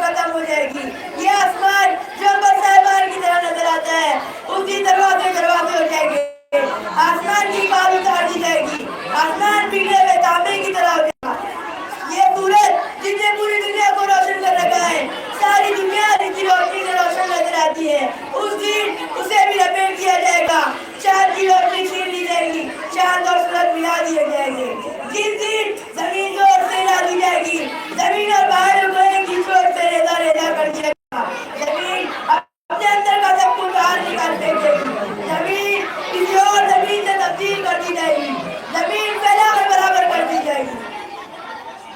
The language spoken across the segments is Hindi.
खत्म हो जाएगी। ये आसमान जो अंबर साहिबान की तरह नजर आता है उसी दरवाजे दरवाजे हो जाएंगे। आसमान की बाल उतार दी जाएगी, आसमान बिगड़े हुए तांबे की तरह हो जाएगा। ये सूरज जिसने पूरी दुनिया को रोशन कर रखा है, सारी दुनिया की रोशनी से रोशन नजर आती है, उस दिन उसे भी लपेट दिया जाएगा। चांद की रोशनी छीन ली जाएगी, चांद और सूरज मिला दिए जाएंगे। जिस दिन जमीन जोर से हिला दी जाएगी, जमीन और पहाड़ों को एक ही जोर से रेजा रेजा कर दिया। जमीन अपने अंदर का सब कुछ बाहर निकाल फेंकेगी, जमीन किसी और जमीन से तब्दील कर दी जाएगी, जमीन फैला कर बराबर कर दी जाएगी।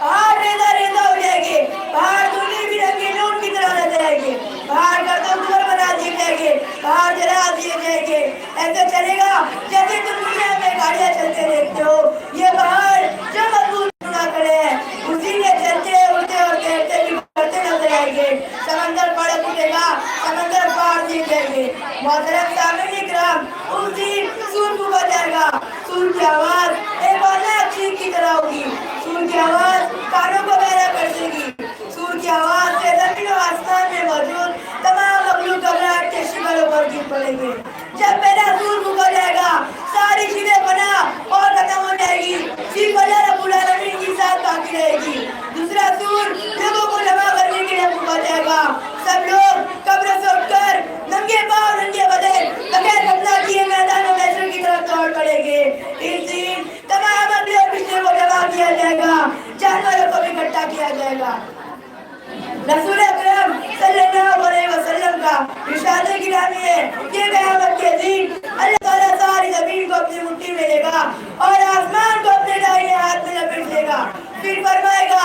पहाड़ रेजा रेजा हो जाएंगे, पहाड़ दूनी भी रंगे नून की तरह नजर आएंगे, पहाड़ का तो घर बना दिए जाएंगे, पहाड़ जला दिए जाएंगे। ऐसे चलेगा जैसे तुम दुनिया में गाड़ियां चलते देखते हो। ये पहाड़ जो मजबूत बना खड़े हैं उसी में चलते उड़ते और तैरते भी करते नजर आएंगे। समंदर बड़ा टूटेगा, समंदर पार दिए जाएंगे। मोहतरम सामने इकराम, उस दिन सूर फूका जाएगा, सूर की आवाज एक औलाद चीख की तरह होगी, सूर की आवाज कानों को बहरा कर देगी, सूर की आवाज से जमीन और आसमान में मौजूद तमाम मखलूक घबराहट के शिकलों पर गिर पड़ेंगे। जब पहला सूर फूका जाएगा सारी चीजें बना और खत्म हो जाएगी, सिर्फ अल्लाह रब्बुल आलमीन की साथ बाकी रहेगी। दूसरा सूर लोगों को जमा करने के लिए फूका जाएगा, सब लोग कब्र से उठकर नंगे पांव नंगे बदन बगैर कपड़ा किए मैदानों में की तरफ दौड़ पड़ेंगे। इस दिन तमाम अगले पिछले को जमा किया जाएगा, जानवरों को भी इकट्ठा किया जाएगा। रसूल अकरम सल्लल्लाहु अलैहि वसल्लम का इरशाद गिरामी है कि क़यामत के दिन अल्लाह ताला सारी ज़मीन को अपनी मुट्ठी में लेगा और आसमान को अपने दाहिने हाथ में लपेट देगा। फिर फरमाएगा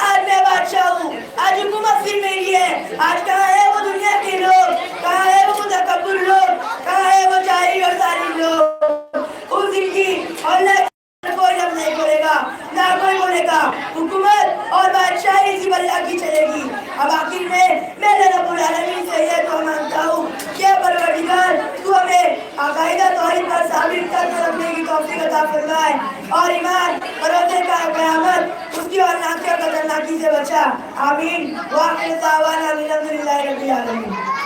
आज मैं बादशाह हूँ, आज हुकूमत सिर्फ मेरी है। आज कहाँ है वो दुनिया के लोग, कहाँ है वो मुतकब्बिर लोग, कहाँ है वो जाहिल और जालिम लोग। उस दिन की अल्लाह कोई जब नहीं बोलेगा, ना कोई बोलेगा, हुकूमत और बादशाही सिर्फ अल्लाह की चलेगी। अब आखिर में मैं रब्बुल आलमीन से ये दुआ मांगता हूँ कि परवरदिगार तू हमें अक़ीदा तौहीद पर साबित करके रखने की तौफीक अता फरमाए और ईमान भरोसे का क़यामत उसकी और नाक़िया खतरनाकी से बचा। आमीन। व आखिर दावाना अल्हम्दुलिल्लाहि रब्बिल आलमीन।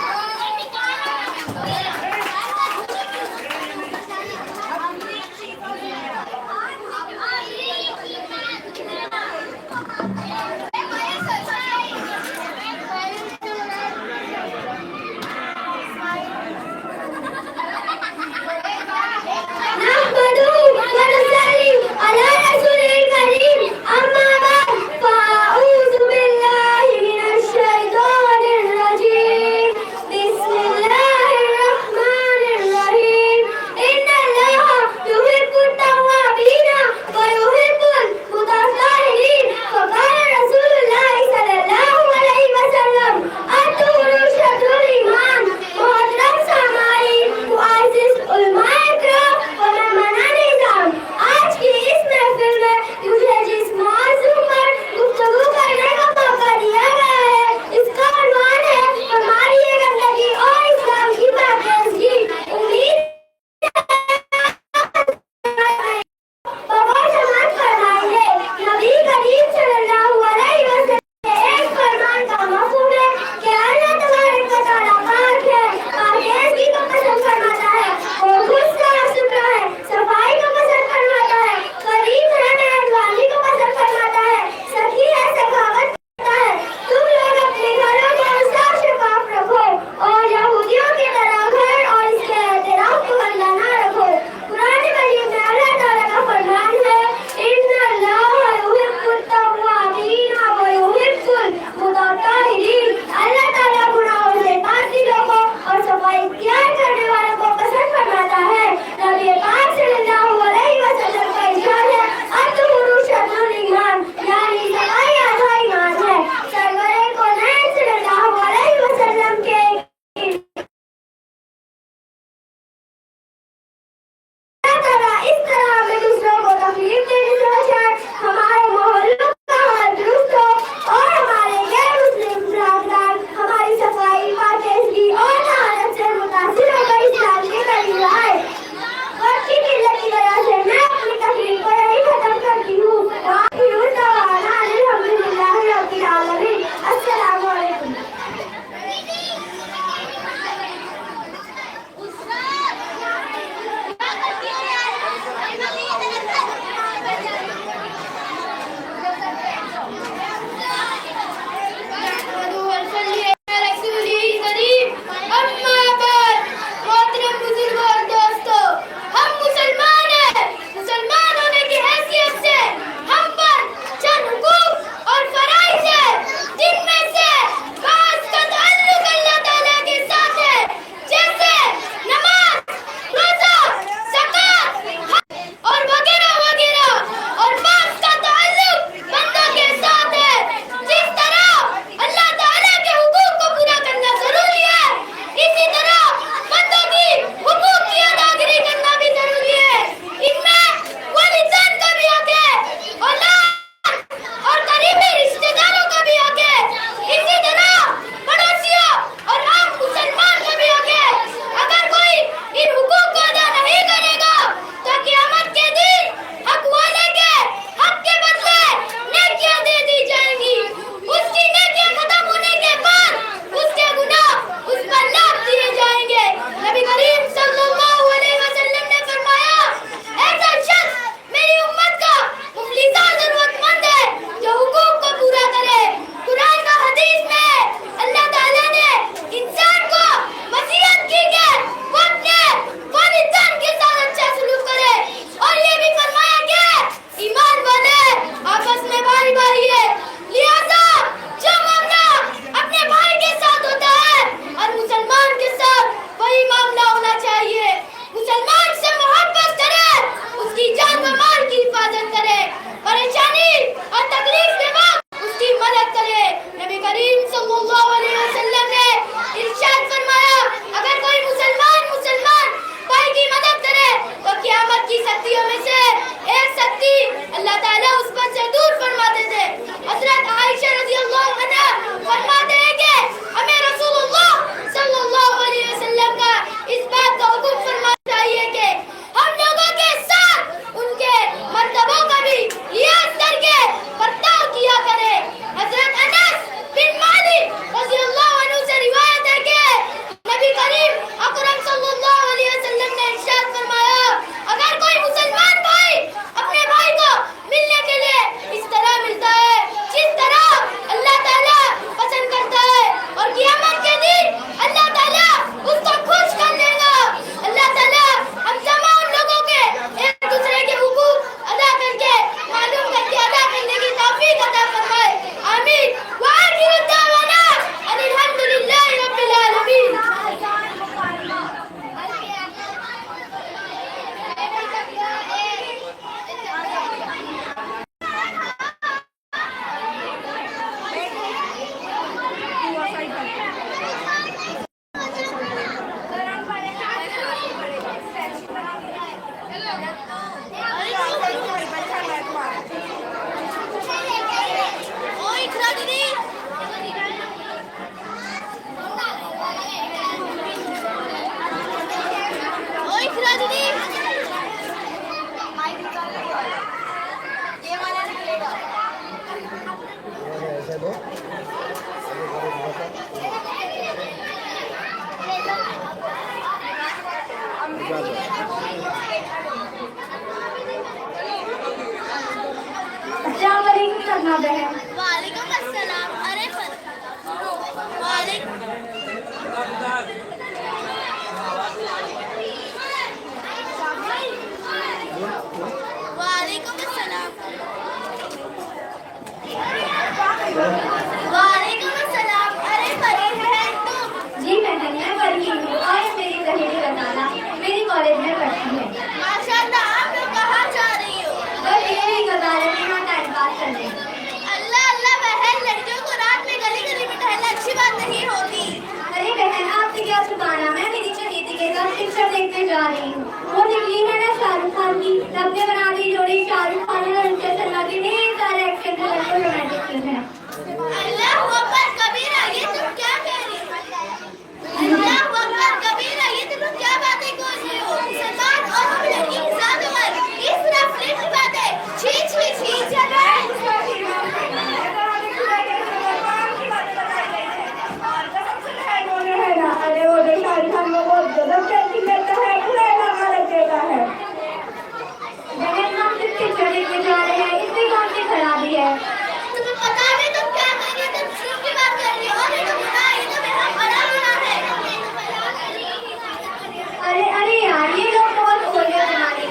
वालेकुम अस्सलाम। अरे वालेकुम अस्सलाम। वालेकुम अस्सलाम। अरे परी है तुम? जी मैडम, मैं परी हूँ और मेरी सहेली रसाना मेरी कॉलेज में पढ़ती है। माशाल्लाह, आप लोग कहाँ जा रही हो? बस यही गजारे में यहाँ टाइम पास करने। अल्लाह अल्लाह बहन, लड़कियों को रात में गली गली में टहलना अच्छी बात नहीं होती। अरे बहन, आपसे क्या छुपाना, मैं मेरी सहेली के साथ पिक्चर देखने जा रही हूँ। वो निकली है ना शाहरुख खान की, सबने बना दी जोड़ी शाहरुख खान और अनुष्का शर्मा की। ढेर सारे एक्शन में रोमांटिक फिल्म है। अल्लाह अकबर कबीरा, ये तुम क्या कह रही हो? अल्लाह अकबर कबीरा, ये तुम क्या बातें कर रही हो? सलमान और हम लड़की के साथ उम्र, इस तरह फिल्म की बातें, छी छी छी। अरे वो जो शाहरुख खान वो बहुत गजब एक्टिंग करता है, पूरा लगा देता है। बहन, हम सिर्फ पिक्चर देखने जा रहे हैं, इसमें कौन सी खराबी है? तुम्हें पता नहीं तुम क्या कर रही हो? तुम झूठ की बात कर रही हो और ये तो गुनाह है, ये तो मेरा बड़ा गुनाह है। अरे अरे यार, ये लोग बहुत ओल्ड जमाने के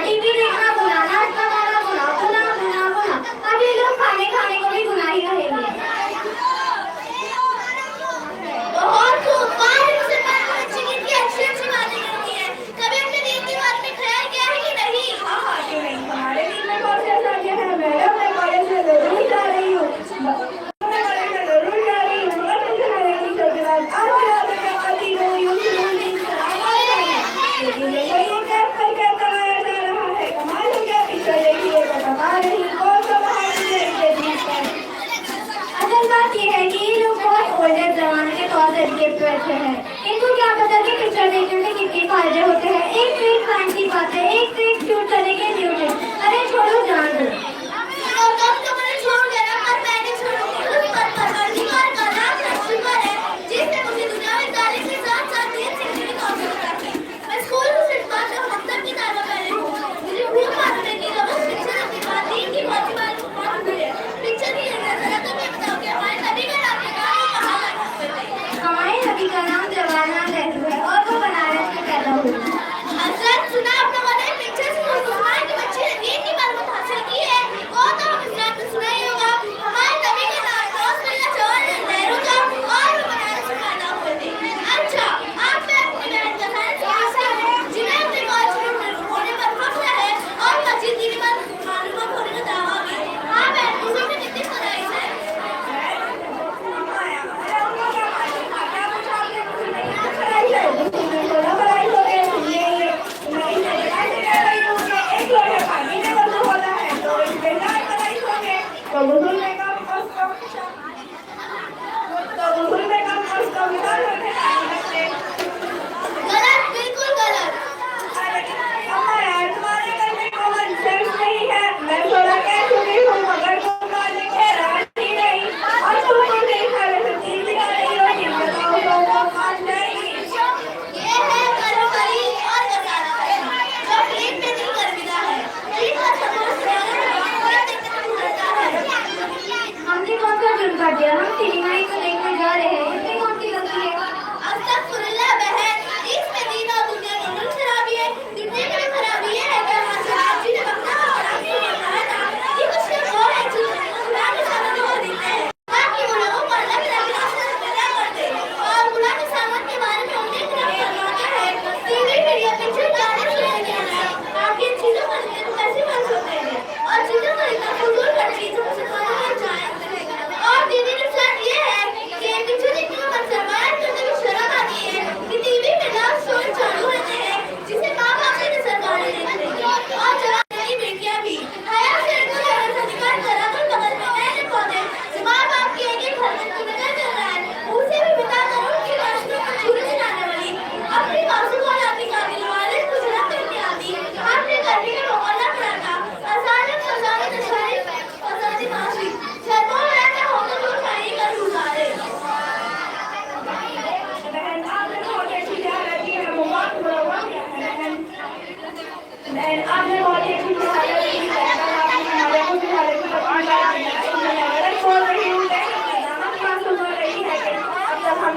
टीवी देखना गुनाह, नाचना गाना गुनाह, गुनाह गुनाह गुनाह। अब ये लोग खाने खाने को भी गुनाह ही रहेंगे। बहुत खूब, वाह, इससे पहले अच्छी की अच्छी अच्छी बातें करती है। कभी अपने दीन की बात में ख्याल किया है कि नहीं? हाँ, क्यों नहीं, हमारे दिन में कौन सा शादी है मैडम, मैं कॉलेज में जरूर जा रही हूँ। असल बात ये है कि ये लोग बहुत ओल्डर जमाने के तौर तरीके पे बैठे हैं। इनको क्या पता कि पिक्चर देखने से कितने फायदे होते हैं। एक से एक फैंसी बातें, एक से एक शूट करने के न्यूज। अरे छोड़ो, जान दो। तुम तो मुझे छोड़ देना, पर मैं नहीं छोड़ूंगी। तुम पर परवरदिगार का लाख लाख शुक्र है जिसने मुझे दुनिया में तारीफ के साथ साथ दीन सीखने की तौफीक अता की। मैं स्कूल में सिर्फ बात और मकतब की तालीम पहले हूँ। मुझे भूख मालूम है कि रोज पिक्चर अपनी बात दीन की बहुत बात है। पिक्चर की जरा तुम ये बताओ कि हमारे नबी का नाम क्या है, कहाँ करते थे? हमारे नबी का नाम जवाहरलाल नेहरू है और वो बनारस में पैदा हुए। हजरत, सुना आप लोगों ने पिक्चर से मुसलमान के बच्चे ने दीन की मालूमात हासिल की है? वो तो हम इस्लाम में सुना ही होगा। हमारे नबी का नाम जवाहरलाल नेहरू था और वो बनारस में पैदा हुए थे। अच्छा, आप में अपनी बहन का ख्याल कैसा है जिन्हें अपने कॉलेज में होने पर फख्र है और मस्जिद की मालूमात होने का दावा भी? हाँ बहन, उसमें कितनी खुदाई है। गलत, बिल्कुल गलत। ये है कलमरी और गजारा है, जो फिल्म में नहीं गर्मिदा है। फिल्म का सबूत बड़ा देखने को मिलता है। हमने कौन सा जुर्म कर दिया? हम सिनेमा ही तो देखने जा रहे हैं, इसमें कौन सी गलती है? अस्तगफुरुल्लाह बहन, इसमें दीन और दुनिया दोनों खराबी है। दुनिया की भी खराबी ये है कि हमारे आप जी ने बकरा और आपने बताया था कि कुछ लोग और हैं जो खुदा के सामने हो देते हैं ताकि वो लोगों को अल्लाह की रास्ते से पैदा कर दे और खुदा के सामान के बारे में उन्हें खराब फरमाता है। टीवी मीडिया पिक्चर गाने सुनने के लिए आप इन चीजों पर कैसे बन सकते हैं और चीजों को इतना फजूल कर चीजों से खाना जाए। और दीदी ने सच ये है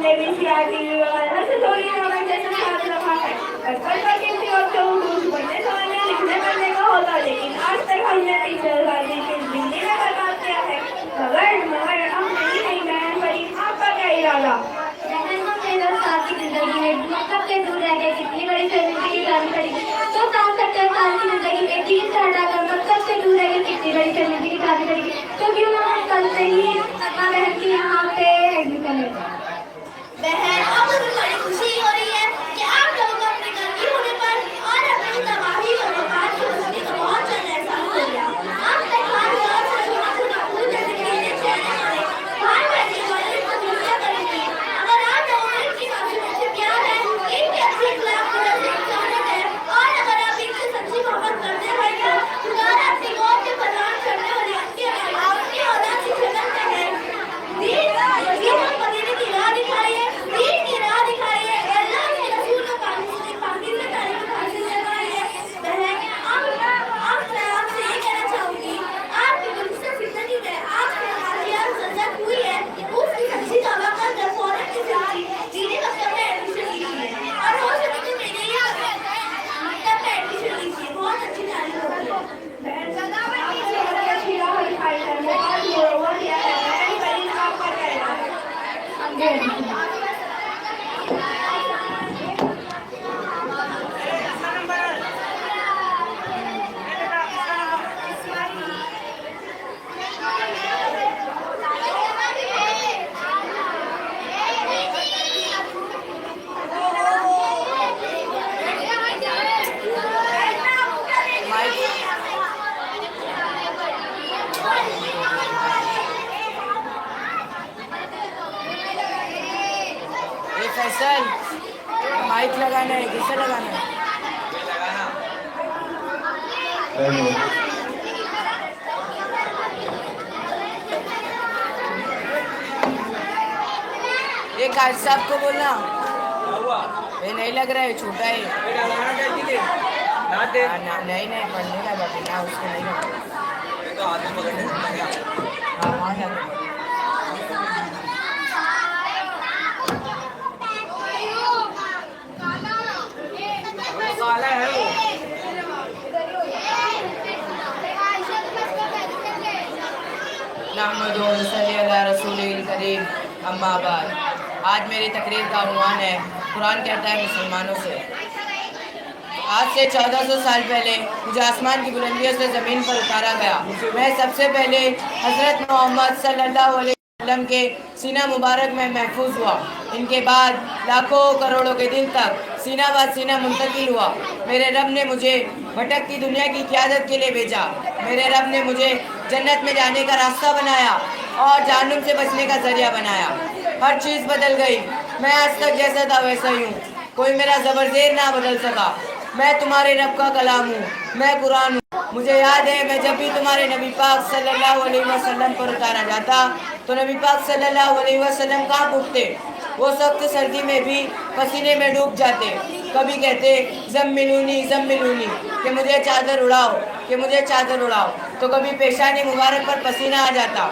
ABCR टीवी वगैरह से थोड़ी इन्फॉर्मेशन हाथ रखा है। बचपन का किसी वक्त पढ़ने समझने लिखने पढ़ने का होता, लेकिन आज तक हमने टीचर गाड़ी के दिल्ली में बर्बाद किया है। मगर हम नहीं बहन परी, आपका क्या इरादा? बहन को मेरे साथ की जिंदगी में मतलब से दूर रह गए कितनी बड़ी फैमिली की जान पड़ेगी। तो 70 साल की जिंदगी में 3 साल डालकर मतलब से दूर रह गए कितनी बड़ी फैमिली की जान पड़ेगी। तो क्यों ना हम कल से ही अपना बहन की यहाँ पे एडमिशन लें। बहन, अब मुझे बड़ी खुशी हो रही है कि आप लोगों को अपने घर की होने पर और अपनी तबाही और बर्बाद की मस्ती का बहुत जल्द एहसास हो गया। आप तक हर बार से छोटा छोटा फूल जैसे खेलने खेलने वाले बाहर बैठे वाले को दुनिया करेंगे। अगर आप लोगों को इनकी मासूमियत प्यार है, इनके अच्छे अखलाक की इंसानियत है, और अगर आप इनसे सच्ची मोहब्बत करते हैं तो खुदा अपनी कौम के प्रदान करने वाले आपकी औलाद से शक्ल है। दीन मदीने की राह दिखाइए, दीन की राह दिखाइए, अल्लाह के रसूल को पाकिज़ में तारीफ हासिल करवाइए। बहन, मैं आपसे ये कहना चाहूँगी, आपकी गुलशन जिंदगी में आपसे हाजिया ज़रूरत हुई है, उसकी सच्ची तौबा कर फौरन की जिंदगी दीनी मकतब में एडमिशन लीजिए, और हो सके तो मेरे ही मकतब में एडमिशन लीजिए। बहुत अच्छी तारीफ होगी। बहन आपसे बड़ा अच्छी राह दिखाई है, बहुत वो दिया है। बहन परी, आपका क्या इरादा है? फैसल, माइक लगाना है, किसे लगाना है? ये काज साहब को बोलना, ये नहीं लग रहा है, छोटा है। नहीं पढ़ने का बात ना, उसको नहीं लगता। हाँ वहाँ जाके करीम। अम्मा बाद, आज मेरी तकरीर का उन्वान है कुरान कहता है मुसलमानों से। आज से 1400 साल पहले मुझे आसमान की बुलंदियों से ज़मीन पर उतारा गया। मैं सबसे पहले हज़रत मोहम्मद सल्लल्लाहु अलैहि वसल्लम के सीना मुबारक में महफूज हुआ। इनके बाद लाखों करोड़ों के दिल तक सीना बाद सीना मुंतकिल हुआ। मेरे रब ने मुझे भटकती दुनिया की क़यादत के लिए भेजा। मेरे रब ने मुझे जन्नत में जाने का रास्ता बनाया और जहन्नुम से बचने का ज़रिया बनाया। हर चीज़ बदल गई, मैं आज तक जैसा था वैसा ही हूँ। कोई मेरा ज़बरजेर ना बदल सका। मैं तुम्हारे रब का कलाम हूँ, मैं कुरान हूँ। मुझे याद है मैं जब भी तुम्हारे नबी पाक सल्लल्लाहु अलैहि वसल्लम पर उतारा जाता तो नबी पाक सल्लल्लाहु अलैहि वसल्लम कहाँ उठते, वो सख्त सर्दी में भी पसीने में डूब जाते। कभी कहते ज़म्मिलूनी ज़म्मिलूनी, कि मुझे चादर उड़ाओ, कि मुझे चादर उड़ाओ, तो कभी पेशानी मुबारक पर पसीना आ जाता।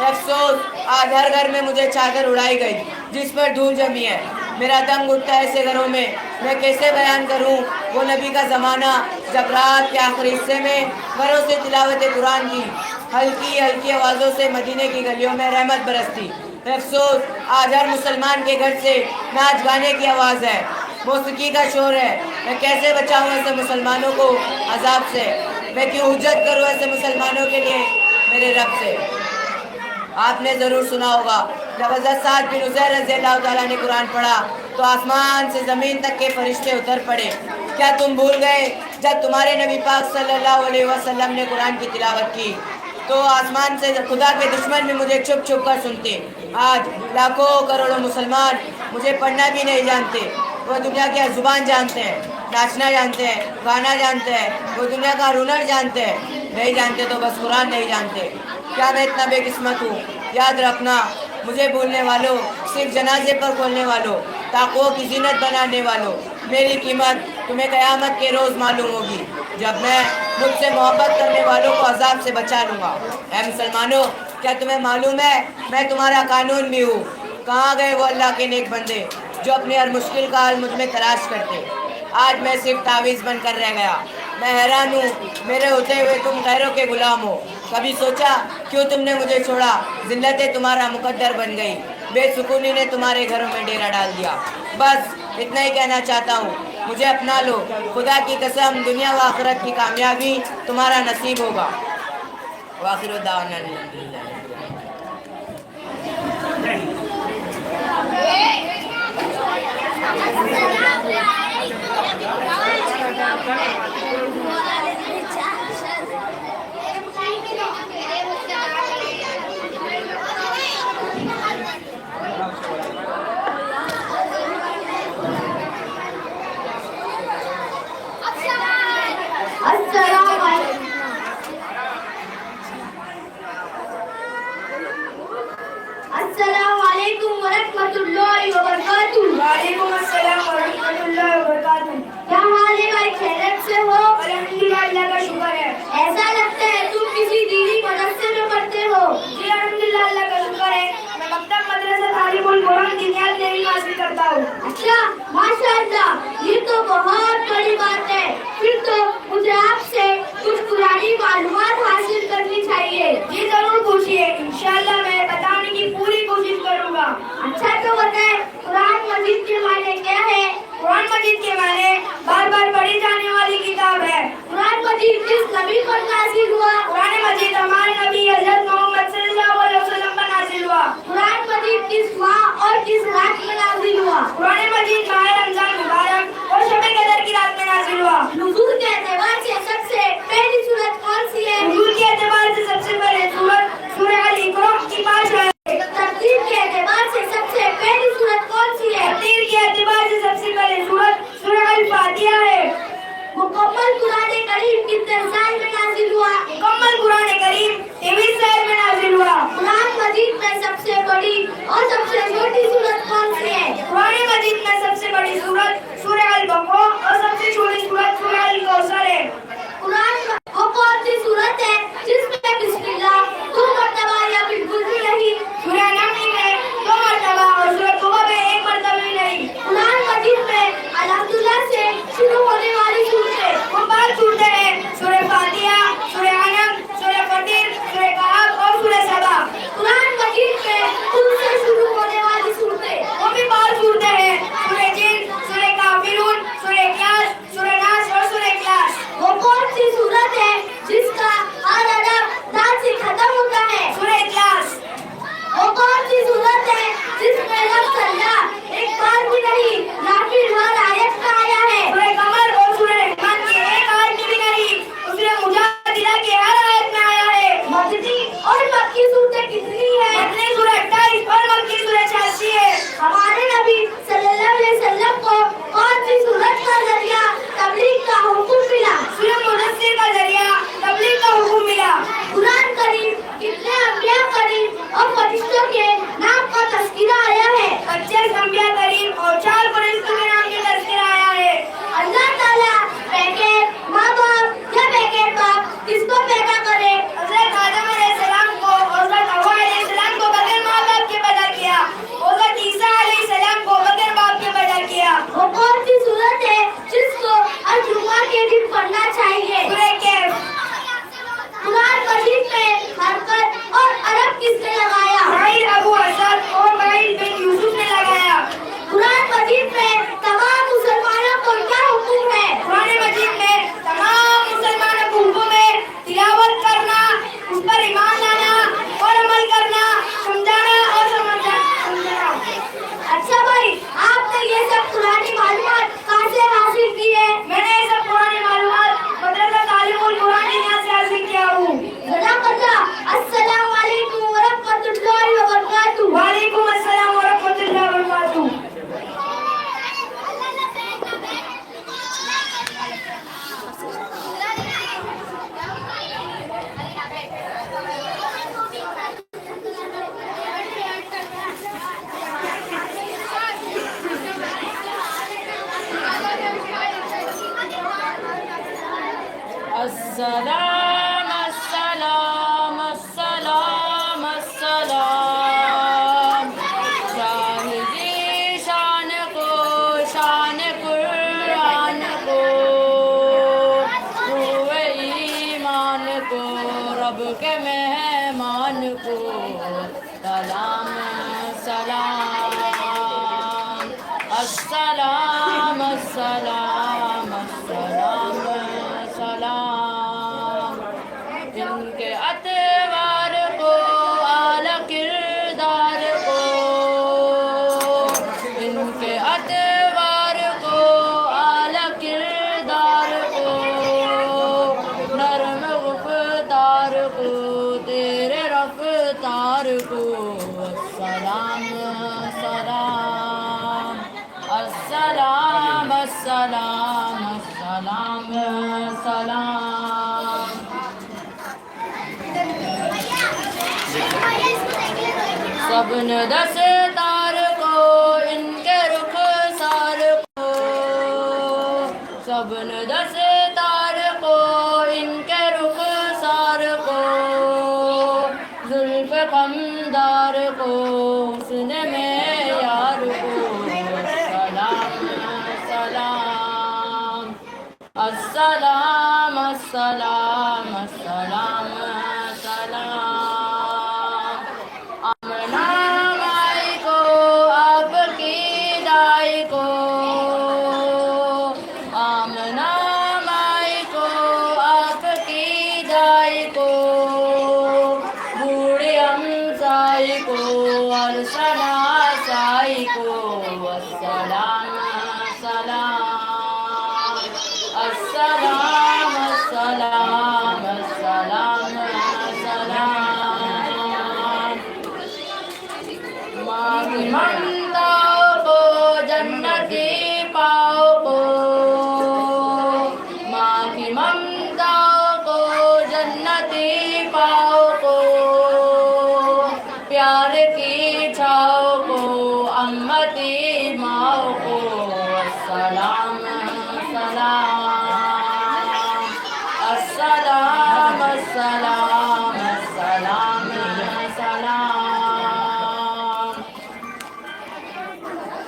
अफसोस, आज हर घर में मुझे चादर उड़ाई गई जिस पर धूल जमी है। मेरा दम घुटता है ऐसे घरों में। मैं कैसे बयान करूं वो नबी का ज़माना जब रात के आखिरी हिस्से में घरों से तिलावत कुरान की हल्की हल्की आवाज़ों से मदीने की गलियों में रहमत बरसती। अफसोस, आज हर मुसलमान के घर से नाच गाने की आवाज़ है, मौसीकी का शोर है। मैं कैसे बचाऊं ऐसे मुसलमानों को अजाब से? मैं क्यों हुज्जत करूं ऐसे मुसलमानों के लिए मेरे रब से? आपने ज़रूर सुना होगा जब हज़रत साद बिन उज़ैर रज़ियल्लाहु ताला ने कुरान पढ़ा तो आसमान से ज़मीन तक के फरिश्ते उतर पड़े। क्या तुम भूल गए जब तुम्हारे नबी पाक सल्लल्लाहु अलैहि वसल्लम ने कुरान की तिलावत की तो आसमान से खुदा के दुश्मन भी मुझे छुप छुप कर सुनते। आज लाखों करोड़ों मुसलमान मुझे पढ़ना भी नहीं जानते। वो दुनिया की ज़ुबान जानते हैं, नाचना जानते हैं, गाना जानते हैं, वो दुनिया का हुनर जानते हैं। नहीं जानते तो बस कुरान नहीं जानते। क्या मैं इतना बेकिस्मत हूँ? याद रखना, मुझे भूलने वालों, सिर्फ जनाजे पर खोलने वालों, ताक़ों की जीनत बनाने वालों, मेरी कीमत तुम्हें क़यामत के रोज़ मालूम होगी जब मैं मुझसे मोहब्बत करने वालों को अजाब से बचा लूँगा। ऐ मुसलमानों, क्या तुम्हें मालूम है मैं तुम्हारा कानून भी हूँ? कहाँ गए वो अल्लाह के नेक बंदे जो अपनी हर मुश्किल का हल मुझ में तलाश करते। आज मैं सिर्फ तावीज़ बनकर रह गया। मैं हैरान हूँ, मेरे होते हुए तुम गैरों के गुलाम हो। कभी सोचा क्यों तुमने मुझे छोड़ा? जिल्लतें तुम्हारा मुकद्दर बन गई, बेसुकूनी ने तुम्हारे घरों में डेरा डाल दिया। बस इतना ही कहना चाहता हूँ, मुझे अपना लो। खुदा की कसम, दुनिया व आखिरत की कामयाबी तुम्हारा नसीब होगा। वाखिर दावाना अल्हम्दुलिल्लाह। अस्सलामुअलैकुम वरहमतुल्लाहि वबरकातुहू। वालेकुम अस्सलाम वरहमतुल्लाहि वबरकातुहू। क्या हाल है भाई, खैरियत से हो? अल्हम्दुलिल्लाह, अल्लाह का शुक्र है। ऐसा लगता है तुम किसी दीनी मदरसे में पढ़ते हो। जी अल्हम्दुलिल्लाह, अल्लाह का शुक्र है। मैं मकतब मदरसा तालिबुल कुरान दिनियात से इल्म हासिल करता हूँ। अच्छा, माशाअल्लाह, ये तो बहुत बड़ी बात है। फिर तो मुझे आपसे कुछ पुरानी मालूमात हासिल करनी चाहिए। जी जरूर पूछिए, इंशाअल्लाह मैं बताने की पूरी कोशिश करूँगा। अच्छा तो बताएं, कुरान मजीद के मायने क्या है? कुरान मजीद के माने बार बार पढ़ी जाने वाली किताब है। कुरान मजीद किस नबी पर नाज़िल हुआ? कुरान मजीद हमारे नबी हज़रत मोहम्मद सल्लल्लाहु अलैहि वसल्लम पर नाज़िल हुआ। कुरान मजीद किस माह और किस रात में नाज़िल हुआ? कुरान मजीद माह रमजान मुबारक और शब कदर की रात में नाज़िल हुआ। नुज़ूल के एतबार से सबसे पहली सूरत कौन सी है? नुज़ूल के एतबार से सबसे पहले सूरह अल इकराम की 5 है। तरतीब के एतबार से सबसे पहली सूरत कौन सी है? तरतीब के एतबार से सबसे पहले सूरह अल फातिहा है। मुकम्मल कुरान करीम कितने साल में नाज़िल हुआ? मुकम्मल कुरान करीम 23 साल में नाज़िल हुआ। कुरान मजीद में सबसे बड़ी और सबसे छोटी सूरत कौन सी है? कुरान मजीद में सबसे बड़ी सूरत सूरह अल बकरा और सबसे छोटी सूरत सूरह अल कौसर है। कुरान वो कौन सी सूरत है जिसमें बिस्मिल्लाह 2 मरतबा या बिल्कुल भी नहीं? सूरह नमल में 2 मरतबा और सूरह तौबा में 1 मरतबा भी नहीं। कुरान मजीद में अल्हम्दुलिल्लाह से शुरू होने वाली सूरतें वो 5 सूरतें हैं, सूरह फातिहा, सूरह अनम, सूरह फतीर, सूरह कहफ और सूरह सबा। कुरान मजीद में कुल से शुरू होने वाली सूरतें वो भी 5 सूरतें हैं, सूरह जिन, सूरह काफिरून, सूरह इखलास, सूरह नास और सूरह इखलास। वो कौन सी सूरत है जिसका हर अरब दाल से खत्म होता है? सूरह इखलास। वो कौन सी सूरत है जिसमें लफ्ज़ अल्लाह एक बार भी नहीं नाफिल हर आयत का आया है? सूरह कमर और सूरह रहमान की एक आयत में भी नहीं, सूरह मुजादिला की हर आयत में आया है। मदनी और मक्की सूरतें कितनी है? मदनी सूरह 28 और मक्की सूरह 86 है। हमारे नबी सल्लल्लाहु अलैहि वसल्लम को कौन सी सूरत का जरिया तबलीग का हुक्म मिला? सूरह मुदस्सिर का जरिया तबलीग का हुक्म मिला। कुरान करीम कितने अंबिया करीम और फरिश्तों के नाम का तज़किरा आया है? 25 अंबिया करीम और 4 फरिश्तों के नाम के तज़किरा आया है। अल्लाह ताला पैकेट माँ बाप या पैकेट बाप किसको पैदा करे? हज़रत आदम अलैहिस्सलाम को और हज़रत हव्वा अलैहिस्सलाम को बगैर माँ बाप के पैदा किया। हज़रत ईसा अलैहिस्सलाम को बगैर बाप के पैदा किया। वो कौन सी सूरत है जिसको हर जुम्मा के दिन पढ़ना चाहिए? सूरह कहफ। कुरान मजीद में हरकत और अरब किसने लगाया? माइल अबू असद और माइल बिन यूसुफ ने लगाया। कुरान मजीद में तमाम मुसलमानों को क्या हुक्म है? कुरान मजीद में तमाम मुसलमानों को हुक्म है तिलावत करना, उस पर ईमान लाना और अमल करना, समझाना और समझना। अच्छा भाई, आपने ये सब पुरानी मालूमात कहाँ से हासिल की है? मैंने ये सब पुरानी मालूमात मदरसा तालिबुल कुरान दिनियात से हासिल किया हूँ। जज़ाकल्लाह। अस्सलाम वालेकुम वरहमतुल्लाहि वबरकातुहू। वालेकुम अस्सलाम वरहमतुल्लाहि वबरकातुहू। अस्सलाम अस्सलाम अस्सलाम अस्सलाम या को सलाम सलाम अस्सलाम अस्सलाम अस्सलाम सलाम। इनके अतवार को आला किरदार को, इनके अतवार को आला किरदार को, नरम गुफ्तार को तेरे रफ्तार को सलाम सलाम अस्सलाम अस्सलाम अस्सलाम सलाम। सबन दस्तार को इनके रुख सार को, सबन दस्तार को इनके रुख सार को, जुल्फ कमदार को हुस्न में यार को सलाम सलाम अस्सलाम अस्सलाम अस्सलाम सलाम। आमना माई को आपकी दाई को, आमना माई को आपकी दाई को, बूढ़े हमसाई को और सना साई को अस्सलाम सलाम अस्सलाम अस्सलाम अस्सलाम सलाम। माँ की ममताओं को जन्नती पाओ को, माँ की ममताओं को जन्नती पाओ को, प्यार की छाओ को अम्मती माओ को सलाम सलाम अस्सलाम अस्सलाम अस्सलाम सलाम।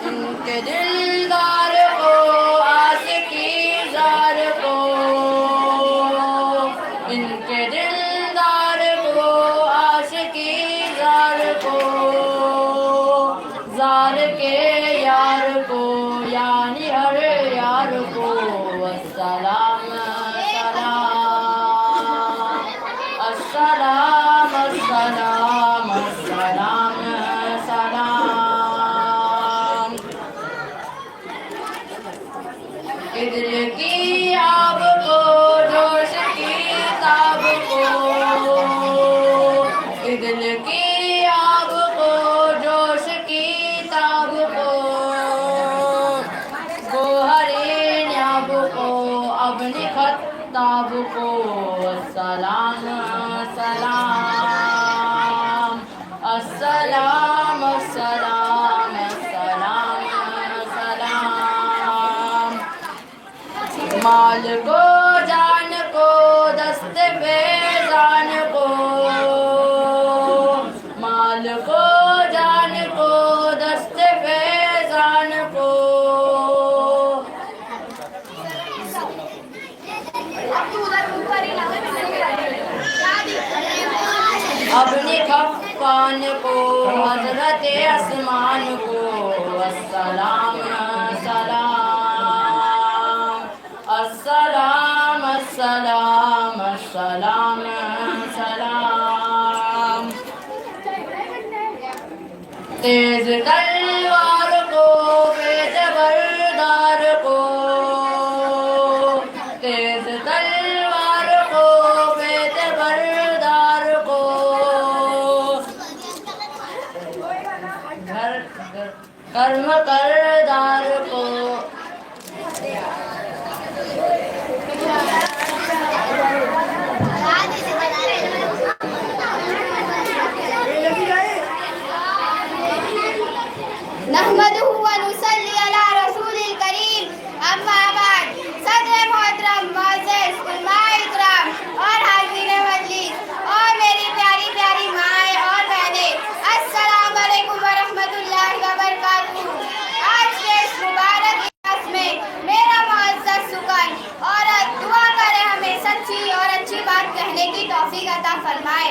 इनके दिलदार को आशिकी जार को, इनके दिलदार को आशिकी जार को, जार के यार को यानी हर यार को अस्सलाम सलाम अस्सलाम अस्सलाम अस्सलाम सलाम। दिल की आब को जोश की ताब को, दिल की आब को जोश की ताब को, गोहरे न्याब को अब निखताब को सलाम सलाम अस्सलाम अस्सलाम अस्सलाम सलाम। माल को जान को दस्ते पे जान को, माल को जान को दस्ते पे जान को, अपने खफान को हजरत आसमान को अस्सलाम सलाम अस्सलाम अस्सलाम अस्सलाम सलाम। तेज तलवार को पेश बरदार को, तेज तलवार को पेश बरदार को, कर्म करदार को नहमदुहु व नुसल्ली अला रसूलिल करीम, अम्मा बाद। सदर मोहतरम मोअज़्ज़ज़ उलमाए इकराम और हाज़िर मजलिस और मेरी प्यारी प्यारी माएँ और बहनें, अस्सलाम वालेकुम व रहमतुल्लाहि व बरकातुहू। आज के इस मुबारक इजलास में मेरा मुअज़्ज़ज़ सुकन औरत दुआ करे हमें सच्ची और अच्छी बात कहने की तौफीक अता फरमाए,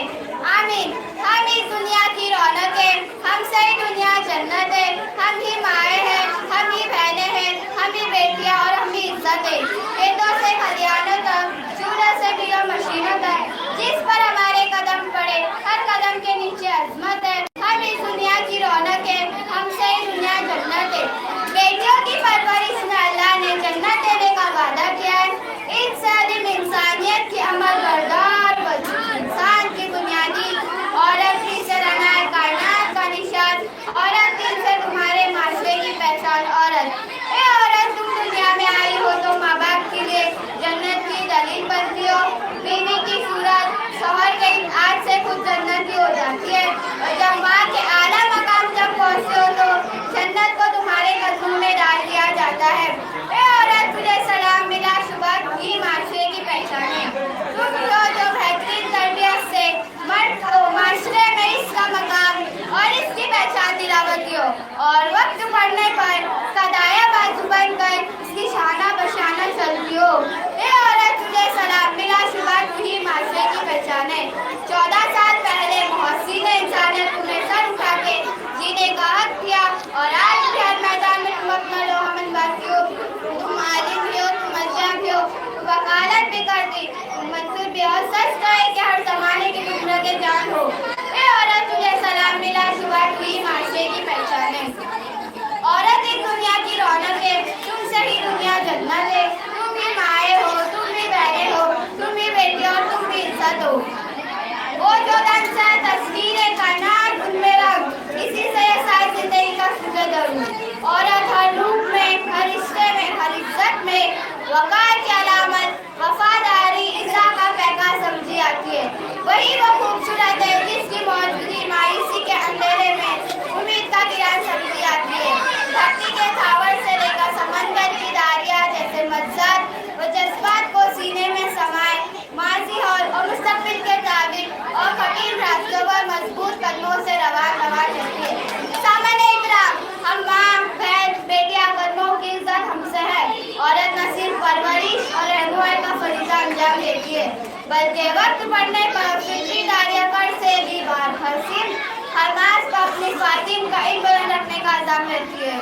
आमीन। हम इस थे, खेतों से खलिहानों तक, चूल्हे से गिरो मशीनों तक, जिस पर हमारे कदम पड़े, हर कदम के नीचे अजमत है। हम इस दुनिया की रौनक है, हमसे ही दुनिया जन्नत है। बेटियों की परवरिश में अल्लाह ने जन्नत देने का वादा किया है। इससे अधिक इंसानियत की अमल बरदार इंसान की बुनियादी औरत की सराहना है, कायनात का निशान औरत, दिल से तुम्हारे माशरे की पहचान औरत। ए औरत, तुम दुनिया में आई हो तो माँ बाप के लिए जन्नत की दलील बनती हो। बीवी की सूरत शौहर के आज से खुद जन्नती हो जाती है, और जब माँ के आला मकाम तक पहुँचते हो तो जन्नत को तुम्हारे कदमों में डाल दिया जाता है। ए औरत, तुझे सलाम मिला, सुबह ही माशरे की पहचान है। तुम हो जो बेहतरीन तरबियत से मर्द को माशरे में इसका मकाम और इसकी पहचान दिलावती हो, और वक्त पड़ने पर सदाया बाजू बनकर इसकी शाना बशाना चलती हो। ए औरत, तुझे सलाम मिला, सुबह तू ही माशरे की पहचान है। 14 साल पहले मोहसिन इंसानियत तुम्हें सर उठा के जीने का हक किया, और आज भी हर मैदान में तुम अपना लोहामन बाकी हो। तुम आलिम भी हो, तुम अज्जा भी हो, तुम वकालत भी करती, तुम मंसूर भी हो, सच तो है कि हर जमाने की तुम के जान हो। ए औरत, तुझे सलाम मिला, सुबह तू ही माशरे की पहचान है। औरत एक दुनिया की रौनक है, तुमसे ही दुनिया जन्नत है। तुम भी माए हो, तुम भी बहने हो, तुम भी बेटी हो, तुम भी इज्जत हो। वो जो दम से तस्वीर है कायनात उनमें रंग, इसी से ये सारी जिंदगी का सूरज है। औरत हर रूप में, हर रिश्ते में, हर इज्जत में वक़ार की अलामत, वफादारी, इज़्ज़त का पैगाम समझी आती है। वही वो खूबसूरत है जिसकी मौजूदगी मायूसी के अंधेरे में उम्मीद का किरण समझी आती है। धरती के थावर से लेकर समंदर की दारिया जैसे मज्जात व जज्बात को सीने में समाए, माजी और मुस्तकबिल के ताबिर और कठिन रास्तों पर मजबूत कदमों से रवा चलती है। सामने इकराम, हम माँ, बहन, बेटियां, कदमों की इज्जत हमसे है। औरत न सिर्फ परवरिश और रहनुमाई का फरीज़ा अंजाम देती है, बल्कि वक्त पड़ने पर फिक्री दारियाकर से भी बार हसीन हरमास को अपनी ख्वातीन का इन बुलंद रखने का इल्जाम लेती है।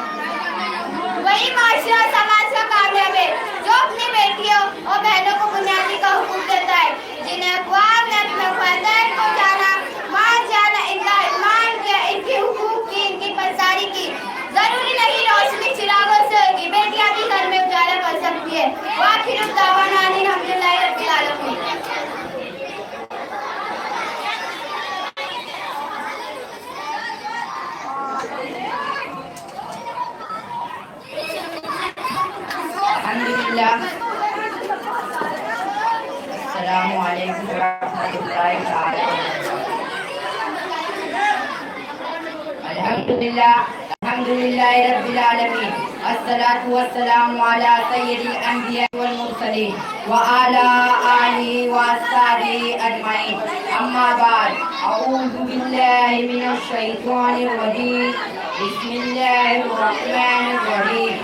वही माशरा समाज का कामयाब है जो अपनी बेटियों और बहनों को बुनियादी का हुकूक देता है, जिन्हें अक़वाम ने अपने ख़ुदैन को जाना, मान जाना, इनका ईमान किया, इनके हुकूक की, इनकी पसारी की। जरूरी नहीं रोशनी चिरागों से होगी, बेटियां भी घर में उजाला कर सकती है। वाखिर दावाना अल्हम्दुलिल्लाहि रब्बिल आलमीन। अस्सलामु अलैकुम वरहमतुल्लाहि तआला। अल्हम्दुलिल्लाहि रब्बिल आलमीन, अस्सलातु वस्सलामु अला सय्यिदिल अंबिया वल मुरसलीन व अला आलिहि व अस्हाबिहि अजमाइन। अम्मा बाद, अऊज़ु बिल्लाहि मिनश शैतानिर रजीम। बिस्मिल्लाहिर रहमानिर रहीम।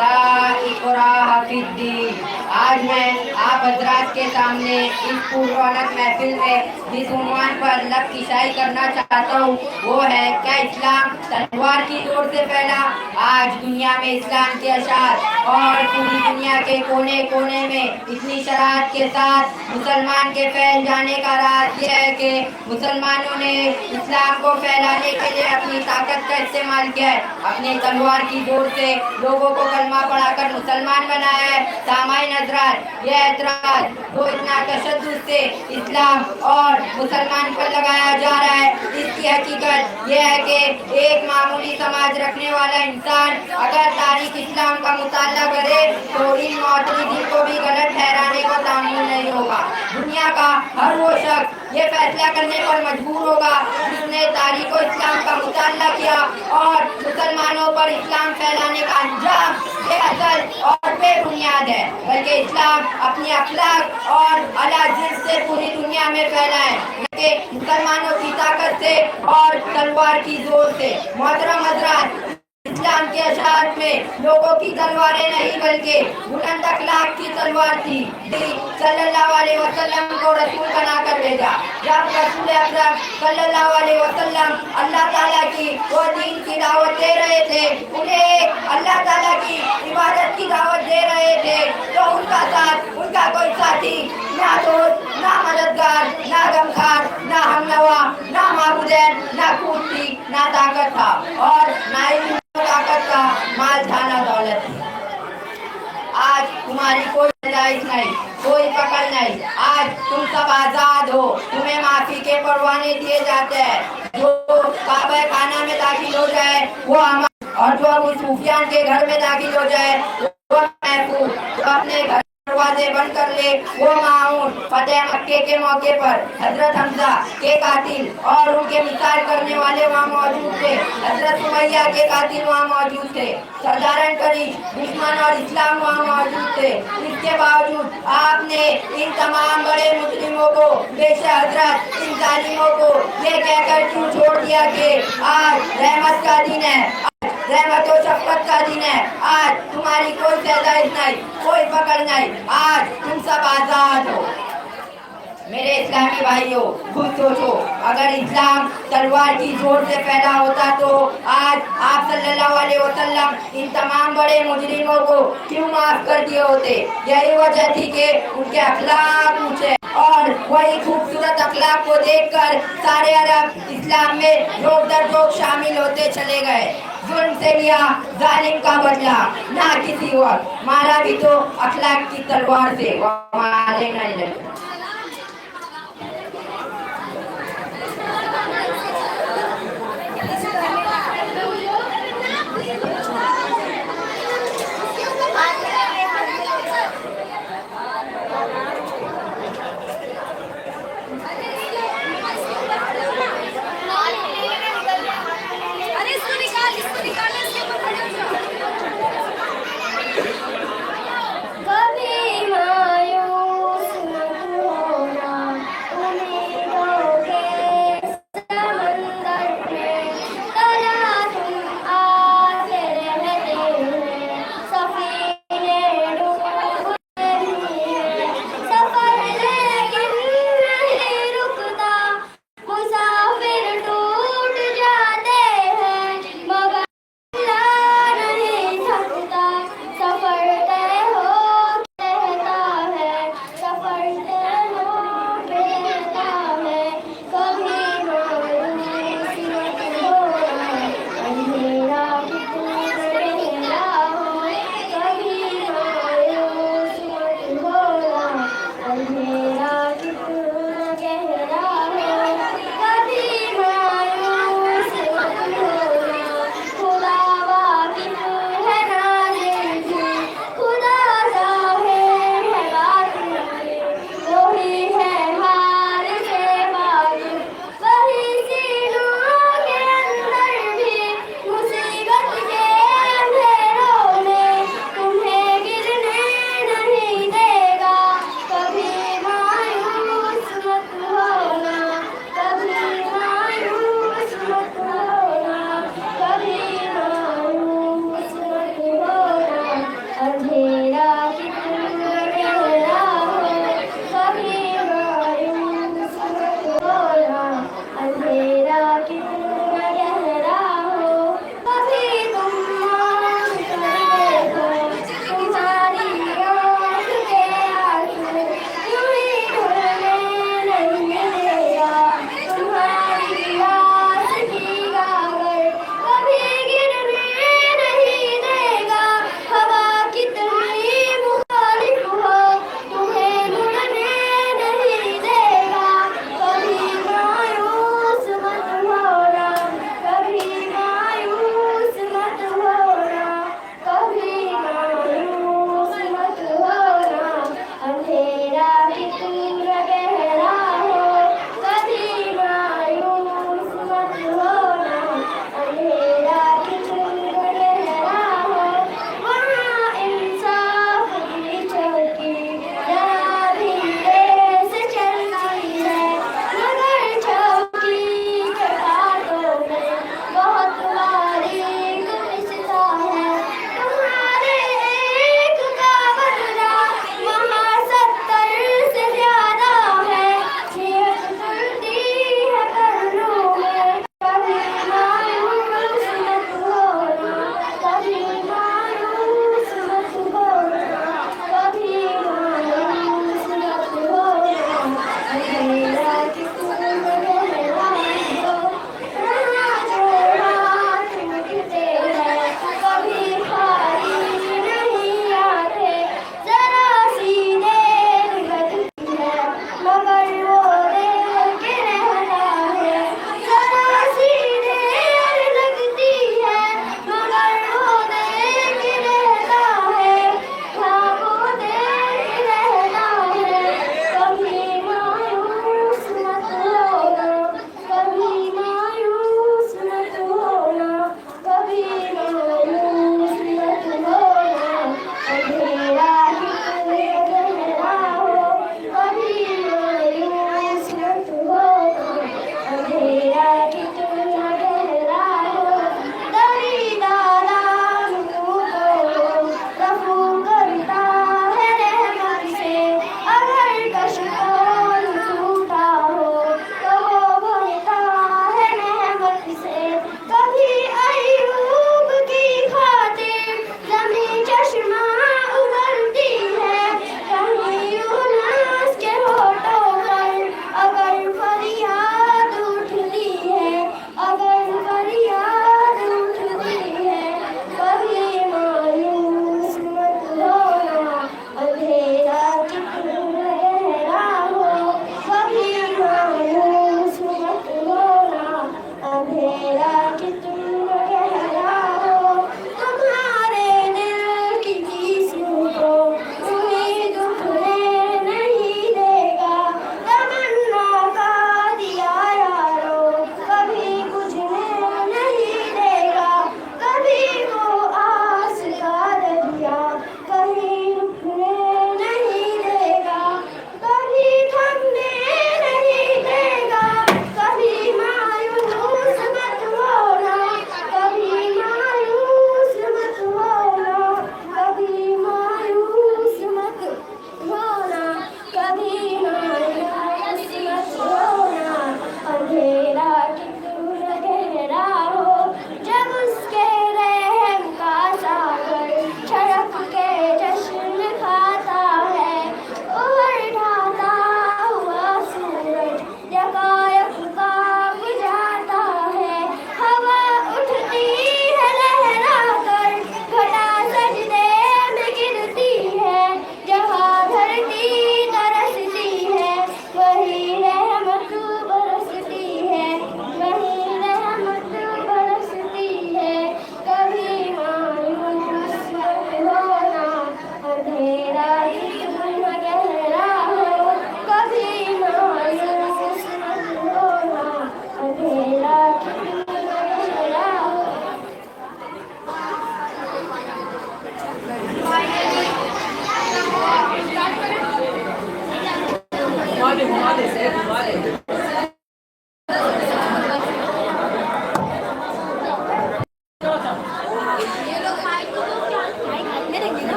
ला इकराहा फिद्दीन। आज मैं आप हजरात के सामने इस पुररौनक महफिल में जिस उन्वान पर लब किशाई करना चाहता हूँ वो है, क्या इस्लाम तलवार की जोर से फैला? आज दुनिया में इस्लाम के अशार और पूरी दुनिया के कोने कोने में इतनी शरारत के साथ मुसलमान के फैल जाने का राज यह है कि मुसलमानों ने इस्लाम को फैलाने के लिए अपनी ताकत का इस्तेमाल किया है। अपने तलवार की जोर से लोगों को कलमा पढ़ाकर मुसलमान बनाया है। सामाईन हज़रात, यह एतराज जो इतना तशद्दुद से इस्लाम और मुसलमान पर लगाया जा रहा है, इसकी हकीकत यह है कि एक मामूली समाज रखने वाला इंसान अगर तारीख इस्लाम का मुताला करे तो इन मुअतज़िलीन को भी गलत ठहराने को तामुल नहीं होगा। दुनिया का हर वो शख्स ये फैसला करने पर मजबूर होगा जिसने तारीख इस्लाम का मुताला किया और मुसलमानों पर इस्लाम फैलाने का अंजाम बेअसल और बेबुनियाद है, बल्कि इस्लाम अपनी अखलाक और अला जिल्द से पूरी दुनिया में फैला है, न कि मुसलमानों की ताकत से और तलवार की जोर से। मोहतरम हज़रात, इस्लाम के अशात में लोगों की तलवारें नहीं बल्कि बुलंद अखलाक की तलवार थी। सल्लल्लाहु अलैहि वसल्लम को रसूल बनाकर भेजा। जब रसूल अकरम सल्लल्लाहु अलैहि वसल्लम अल्लाह ताला की वो दीन की दावत दे रहे थे, उन्हें अल्लाह ताला की इबादत की दावत दे रहे थे, तो उनका साथ, उनका कोई साथी, ना दोस्त, ना मददगार, ना गमखार, ना हमनवा, ना माबूदैन, ना कुर्सी, ना ताकत था और ना ही ताकत का माल था, ना दौलत थी। आज तुम्हारी कोई गुंजाइश नहीं, कोई पकड़ नहीं। आज तुम सब आजाद हो। तुम्हें माफी के परवाने दिए जाते हैं। जो काबा खाना में दाखिल हो जाए वो अमन, और जो अबू सुफियान के घर में दाखिल हो जाए वो महफूज। तो अपने घर दरवाजे बंद कर ले वो माऊन। फतेह मक्के के मौके पर हजरत हमजा के कातिल और उनके मिसाल करने वाले वहाँ मौजूद थे। हजरत सुमैया के कातिल वहाँ मौजूद थे। साधारण करीब दुश्मन और इस्लाम वहाँ मौजूद थे। इसके बावजूद आपने इन तमाम बड़े मुस्लिमों को, बेशक हजरत इन जालिमों को ये कहकर क्यों छोड़ दिया कि आज रहमत का दिन है, रहमत और शफ़क़त का दिन है। आज तुम्हारी कोई सैदाइश नहीं, कोई पकड़ नहीं। आज तुम सब आजाद हो। मेरे इस्लामी भाइयों, खुद सोचो, अगर इस्लाम तलवार की जोर से पैदा होता तो आज आप सल्लल्लाहु अलैहि वसल्लम इन तमाम बड़े मुजरिमों को क्यों माफ कर दिए होते। यही वजह थी कि उनके अखलाक ऊंचे, और वही खूबसूरत अखलाक को देखकर सारे अरब इस्लाम में रोक दर रोक शामिल होते चले गए। जुल्म से लिया जालिम का बदला, ना किसी वक्त मारा भी तो अखलाक की तलवार से, मारे नहीं। कभी मायूस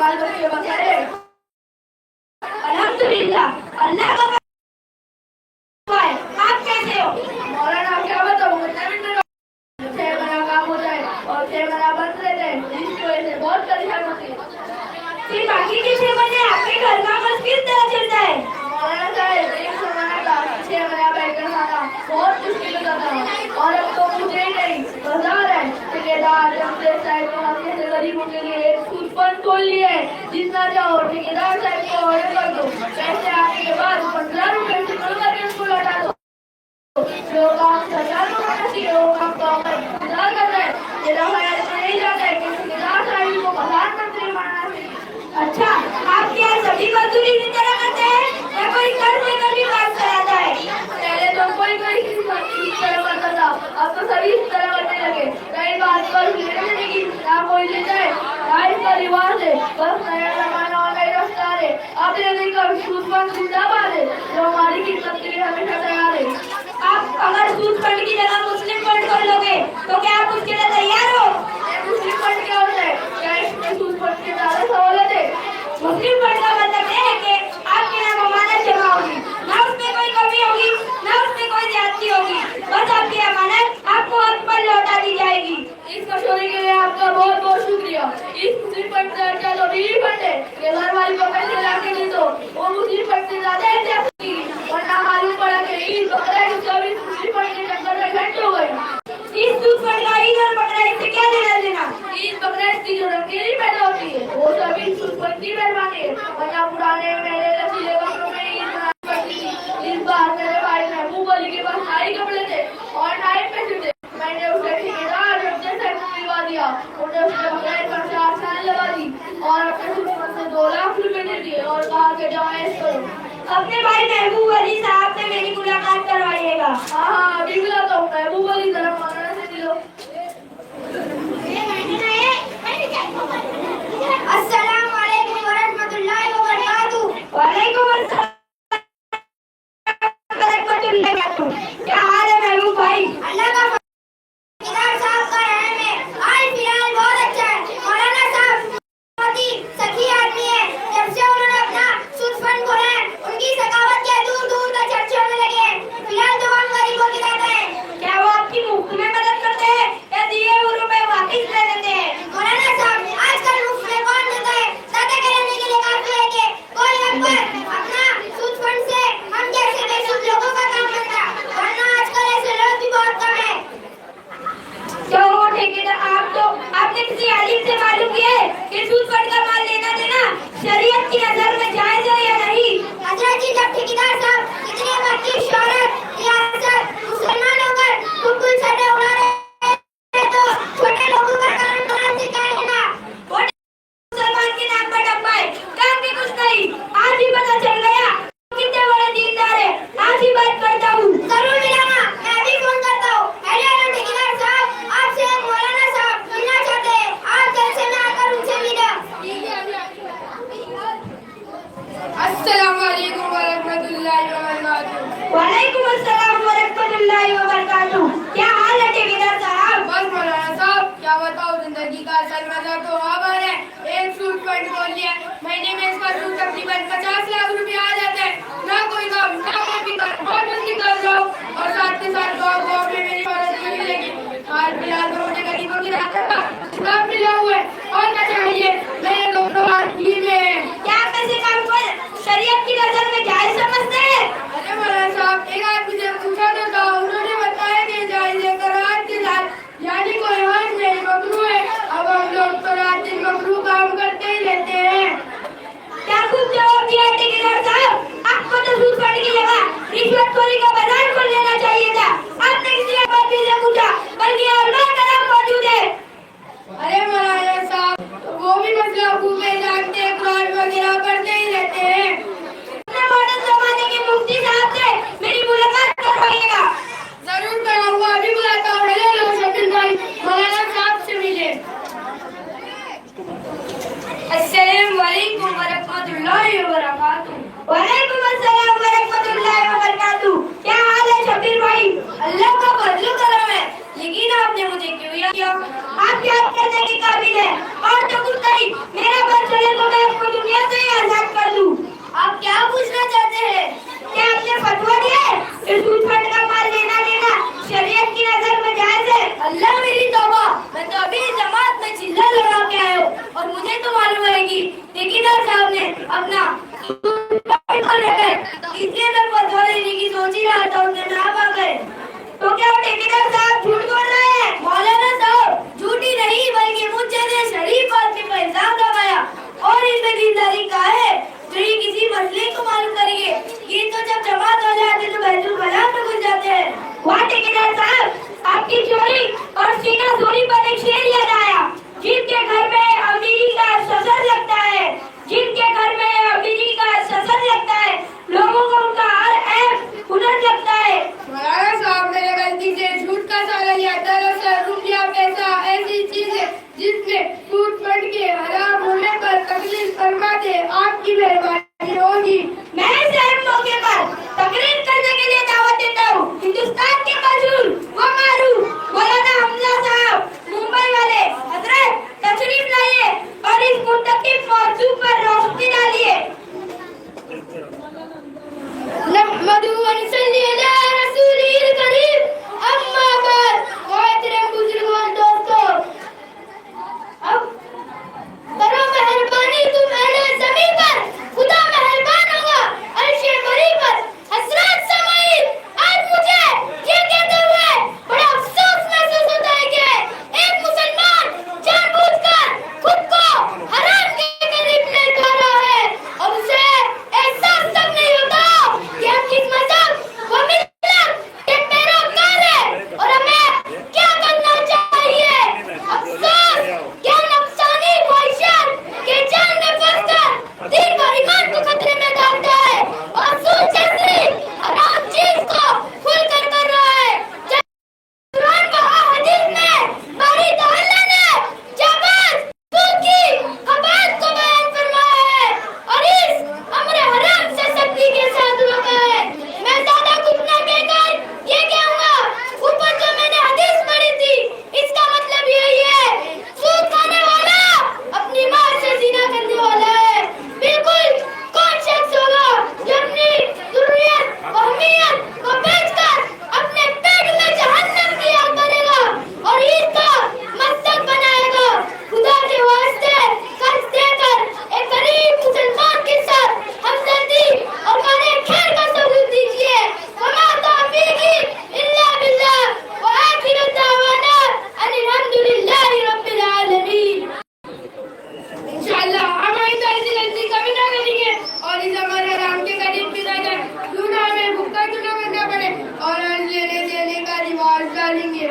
बाल बच्चे बचाए। अल्हम्दुलिल्लाह, अल्लाह का है। आप कैसे हो? मौलाना क्या बताऊँ, छह महीना काम होता है और 6 महीना बंद रहते हैं, इसकी वजह से बहुत परेशान होती है। फिर बाकी के 6 महीने आपके घर का बस किस तरह चलता है? मौलाना साहब, एक जमाना था 6 महीना बैठकर खाना बहुत मुश्किल होता था, और अब तो मुझे ही नहीं बाजार है, ठेकेदार जमशेद साहब ने हम जैसे गरीबों के लिए एक सूद फंड खोल लिया है। जितना चाहो ठेकेदार साहब को ऑर्डर कर दो, पैसे आने के बाद 15 रुपए से कम करके उसको लौटा दो। जो काम सरकार को करना चाहिए वो काम तो ठेकेदार कर रहा है। मेरा ख्याल तो नहीं जाता है कि ठेकेदार साहब को प्रधानमंत्री बनाना चाहिए। अच्छा, आप क्या सभी मजदूरी इसी तरह करते हैं या कोई कर्ज लेकर भी काम कराता है? पहले तो कोई इस तरह करता था, अब तो सभी इस तरह करने लगे। कई बात पर लेने की ना कोई ले जाए, ना इसका रिवाज है, बस नया जमाना और नई रफ्तार है। अब ये देखकर सूदमंद जिंदाबाद है, जो हमारी खिदमत के लिए हमेशा तैयार है। आप अगर सूद फंड की जगह मुस्लिम फंड खोल लोगे तो क्या आप उसके लिए तैयार हो? मुस्लिम फंड क्या होता है? क्या इसमें सूद फंड के ज्यादा सहूलत है? मुस्लिम फंड का मतलब यह है कि आपके नाम अमानत जमा होगी, ना उसमें कोई कमी होगी ना उसमें कोई ज्यादती होगी, बस आपकी अमानत आपको वक्त पर लौटा दी जाएगी। इस मशवरे के लिए आपका बहुत बहुत शुक्रिया। इस मुस्लिम फंड से अच्छा तो बीवी फंड है कि घर वाली को पैसे लाके दे दो, वो मुस्लिम फंड से ज्यादा एहतियात होगी, वरना मालूम पड़ा कि ईद बकरा की 24 मुस्लिम फंड के चक्कर में घंट हो गई। इस सूद फंड का ईद और बकरा इससे क्या लेना देना? ईद बकरा की जो रंगीली पैदा होती है वो सभी सूद फंड की मेहरबानी है, वरना पुराने मेरे रसीले वक्तों में ईद मनानी पड़ती थी। इस बार मेरे भाई महबूब अली के पास ना ही कपड़े थे और ना ही पैसे थे। मैंने उसे ठेकेदार जैसे दिलवा दिया, उन्हें उसने बगैर पर 4 साल लगा दी और अपने सूद से 2 लाख रुपए दे दिए और कहा कि जाओ ऐश करो। अपने भाई महबूब अली साहब से मेरी मुलाकात करवाइएगा। हाँ, अभी बुलाता हूँ। महबूब अली जरा मौलाना से मिलो। अस्सलाम वालेकुम वरहमतुल्लाहि वबरकातुहू। वालेकुम अस्सलाम वरहमतुल्लाहि वबरकातुहू। क्या हाल है महबूब भाई? अल्लाह का ठेकेदार साहब का रहम है, हाल फिलहाल बहुत अच्छा है। मौलाना साहब बहुत ही सखी आदमी है, जब से उन्होंने अपना सूद फंड खोला है उनकी सखावत के दूर दूर तक चर्चे होने लगे हैं। फिलहाल तो हम गरीबों की कहते हैं। क्या वो आपकी मुफ्त में मदद करते हैं या दिए हुए रुपए वापिस ले लेते हैं? मौलाना साहब, आजकल मुफ्त में कौन देता है? दादा कहने के लिए काफी है कि कोई अकबर अपना सूद फंड से हम जैसे बेसुध लोगों का काम करता, वरना आजकल ऐसे लोग भी बहुत कम है। तो वो ठेकेदार आपने किसी आलिम से मालूम किया है कि सूद फंड का माल लेना देना शरीयत की नजर में जायज है या नहीं? हजरत जी, जब ठेकेदार साहब इतने मक्की शौहरत रियासत मुसलमान होकर कुल सटे उड़ा रहे तो छोटे लोगों का काम करना सिखाए ना। वो मुसलमान के नाम पर डब्बा है, काम के कुछ नहीं। आज ही पता चल गया कितने बड़े दीनदार है। आज ही बात करता हूँ। जरूर मिलाना, मैं भी फोन करता हूँ। हेलो ठेकेदार साहब, आपसे मौलाना साहब मिलना चाहते हैं। आप जलसे में आकर उनसे मिला। अस्सलाम वालेकुम वरहमतुल्लाहि वबरकातुहू। वालेकुम अस्सलाम वरहमतुल्लाहि वबरकातुहू। क्या हाल है ठेकेदार साहब? बस मौलाना साहब, क्या बताओ, जिंदगी का असल मजा तो हवर है। एक सूद फंड खोल लिया, महीने में इसका सूद तकरीबन 50 लाख रुपया आ जाता है। ना कोई काम, ना कोई फिक्र, बहुत जल्दी कर लो और साथ के साथ गाँव गाँव में मेरी मदद भी मिलेगी। हाल फिलहाल में मुझे गरीबों की राहत मिला हुआ है और क्या चाहिए। मेरे दोनों हाथ ही में है। क्या आप ऐसे काम को शरीयत की नजर में जायज समझते हैं? अरे मौलाना साहब, एक आदमी से पूछा तो था, उन्होंने बताया कि जायज है, करार के साथ यानी कोई हर्ज नहीं, मकरूह है। अब हम लोग तो रात दिन मकरूह काम करते ही रहते हैं। क्या खूब जवाब दिया ठेकेदार साहब। आपको तो सूद फंड की जगह रिश्वतखोरी का बाजार खोल लेना चाहिए था। आपने किसी आदमी से पूछा, बल्कि अल्लाह का नाम मौजूद है। अरे मौलाना साहब, वो भी मसला खूब जानते हैं, कुरान वगैरह पढ़ते ही रहते हैं। अपने मॉडर्न जमाने के मुफ्ती साहब से मेरी मुलाकात करवाइएगा। जरूर कराऊंगा, अभी बुलाता हूँ। हेलो शकील भाई, मौलाना साहब से मिले। अस्सलाम वालेकुम वरहमतुल्लाहि वबरकातुहू। वालेकुम अस्सलाम वरहमतुल्लाहि वबरकातुहू। क्या हाल है शकील भाई? अल्लाह का फजल करम है। लेकिन आपने मुझे क्यों याद किया? आप याद करने के काबिल है और तो कुछ नहीं। मेरा बस चले तो मैं और मुझे तो मालूम है कि ठेकेदार साहब ने अपना इसलिए मैं पदवा लेने की सोच ही रहा था, उनके नाम आ गए। तो क्या ठेकेदार साहब झूठ बोल रहे हैं? मौलाना साहब झूठी नहीं बल्कि मुझ जैसे शरीफ आदमी पर इल्जाम लगाया और इसमें दीनदारी का है जो ये किसी मसले को मालूम करेंगे। ये तो जब जमात हो जाते तो बैतुल कलाम में घुस जाते हैं। वाह ठेकेदार साहब, आपकी चोरी और सीना चोरी पर एक शेर याद आया। जिनके घर में अमीरी का ससर लगता है, जिनके घर में अमीरी का ससर लगता है, लोगों को उनका हर ऐप हुनर लगता है। मौलाना साहब, मैंने गलती से झूठ का सहारा लिया। दरअसल रुपया पैसा ऐसी चीज है जिसमें फूट फट के हराम होने पर तकलीफ फरमा दे। आपकी मेहरबानी होगी। मैं इस अहम मौके पर तकरीर करने के लिए दावत देता हूँ हिंदुस्तान के मशहूर व मारूफ मौलाना हमजा साहब मुंबई वाले। हजरत तशरीफ लाइए और इस मुंतखब मौजू पर रोशनी डालिए। नहमदु व नसल्ली अला रसूलिल करीम, अम्मा बाद। मोहतरम बुजुर्गों, दोस्तों, अब करो मेहरबानी तुम अहले ज़मीन पर, खुदा मेहरबान होगा अर्शे बरी पर। हज़रत समाइल, आज मुझे ये कहते हुए बड़ा अफसोस महसूस होता है कि एक मुसलमान जानबूझकर खुद को हराम के करीब ले जा रहा है और उसे एहसास तक नहीं होता कि हम किस मजहब व मिल्लत के पैरोकार हैं और हमें क्या करना चाहिए। अफसोस क्या नफसानी ख्वाहिशात के जाल में फंसकर दीन और ईमान को खतरे में डालता है और सूद जैसी हराम चीज को खुलकर कर रहा है। कुरान व हदीस में बारी ताला ने जाबाज सूद की खबात को बयान फरमाया है और इस अमर हराम से सख्ती के साथ रोका है। मैं ज्यादा कुछ न कहकर ये कहूँगा, ऊपर जो मैंने हदीस पढ़ी थी इसका मतलब यही है, सूद खाने वाला अपनी माँ से ज़िना करने वाला है। बिल्कुल कौन शख्स होगा जो अपनी ज़ुर्रियत व हमीयत को बेचकर अपने पेट में जहन्नम की आग भरेगा और इसका मकसद बनाएगा। खुदा के वास्ते कर्ज देकर एक गरीब मुसलमान के साथ हमदर्दी और माने खैर का सबूत दीजिए। वमा तौफीकी इल्ला बिल्लाह व आखिरु दावाना अनिल हम्दुलिल्लाहि रब्बिल आलमीन। इंशाअल्लाह हम आइंदा ऐसी गलती कभी ना करेंगे और इस अमर हराम के करीब भी ना जाए। क्यों ना हमें भुक्का क्यों ना करना पड़े और अर्ज लेने देने का रिवाज डालेंगे।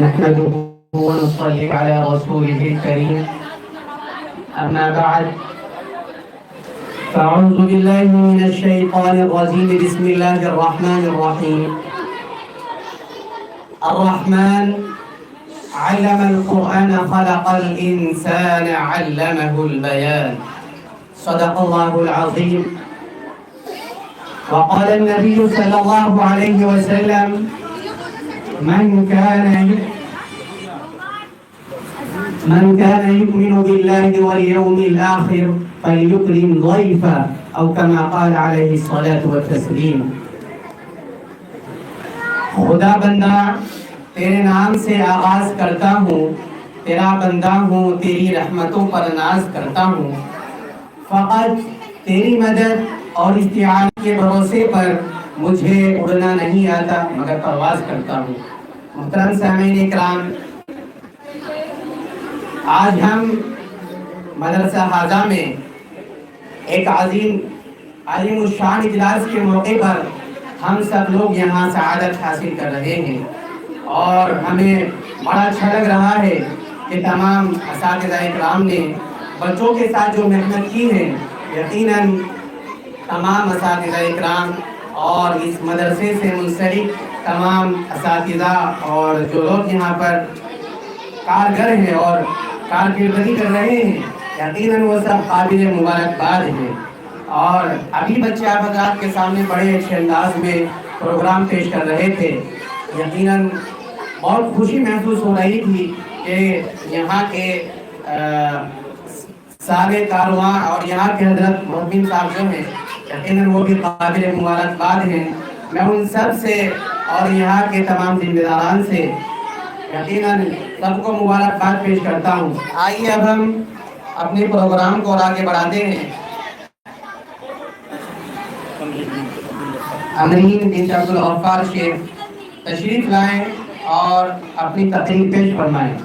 नहमदुहु व नुसल्ली अला रसूलिहिल करीम, अम्मा बाद, फ़अऊज़ु बिल्लाहि मिनश शैतानिर रजीम, बिस्मिल्लाहिर रहमानिर रहीम। अर्रहमान अल्लमल क़ुरआन ख़लक़ल इंसान अल्लमहुल बयान। सदक़ल्लाहुल अज़ीम। वक़ाल नबी सल्लल्लाहु अलैहि वसल्लम, मन कान युमिनु बिल्लाहि वल यौमिल आखिर फल्युक्रिम ज़ैफ़ह, औ कमा क़ाल अलैहि सलातु व तस्लीम। खुदा बंदा तेरे नाम से आगाज करता हूँ, तेरा बंदा हूँ, तेरी रहमतों पर नाज करता हूँ। फ़क़त तेरी मदद और इस्तिआनत के भरोसे पर मुझे उड़ना नहीं आता मगर परवाज़ करता हूँ। मुहतरम सामीन इकराम, आज हम मदरसा हाजा में एक अजीम शान इजलास के मौके पर हम सब लोग यहाँ सआदत हासिल कर रहे हैं और हमें बड़ा अच्छा लग रहा है कि तमाम असातिज़ा इकराम ने बच्चों के साथ जो मेहनत की है, यकीनन तमाम असातिज़ा इकराम और इस मदरसे से मुंसलिक तमाम असातिज़ा और जो लोग यहाँ पर कारगर हैं और कारकिर्दगी कर रहे हैं, यकीनन वो सब काबिल मुबारकबाद हैं। और अभी बच्चे आप हज़रात के सामने बड़े अच्छे अंदाज में प्रोग्राम पेश कर रहे थे। यकीनन बहुत खुशी महसूस हो रही थी कि यहाँ के सारे कारवां और यहाँ के हजरत मोहम्मद साहब जो हैं यकीनन वो भी काबिल मुबारकबाद हैं। मैं उन सब से और यहाँ के तमाम जिम्मेदारान से यकीनन सबको मुबारकबाद पेश करता हूँ। आइए अब हम अपने प्रोग्राम को और आगे बढ़ाते हैं। अमरीन बिन अब्दुल गफ्फार शेख तशरीफ लाएं और अपनी तकरीर पेश फरमाएं।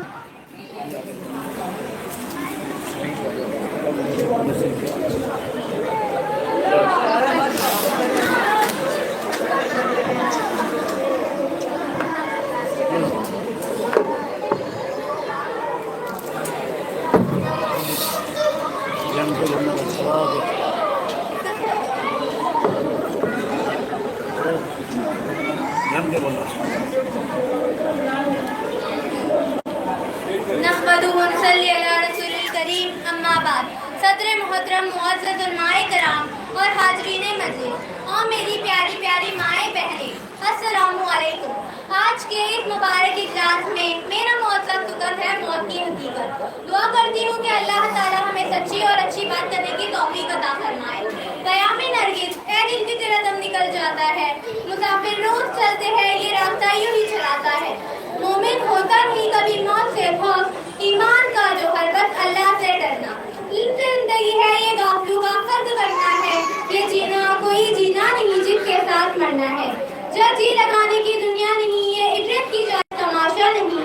सदर मोहतरम मुअज़्ज़ज़ उलमाए कराम और हाज़रीन मस्जिद और मेरी प्यारी प्यारी माएँ बहनें, अस्सलामु अलैकुम। आज के इस मुबारक इजलास में मेरा मौजूद खुतब है मौत की हकीकत। दुआ करती हूँ कि अल्लाह ताला हमें सच्ची और अच्छी बात करने की तौफीक अता फरमाए। क़याम नरगिस ए दिल की तेरा दम निकल जाता है, मुसाफिर रोज चलते हैं ये रास्ता यूं ही चलाता है। मोमिन होता नहीं कभी मौत से खौफ, ईमान का जो हर वक्त अल्लाह से डरना। जिंदगी है ये गाफलू का फर्ज करना है, ये जीना कोई जीना नहीं जिसके साथ मरना है। जब जी लगाने की दुनिया नहीं, ये इबरत की जाए तमाशा नहीं।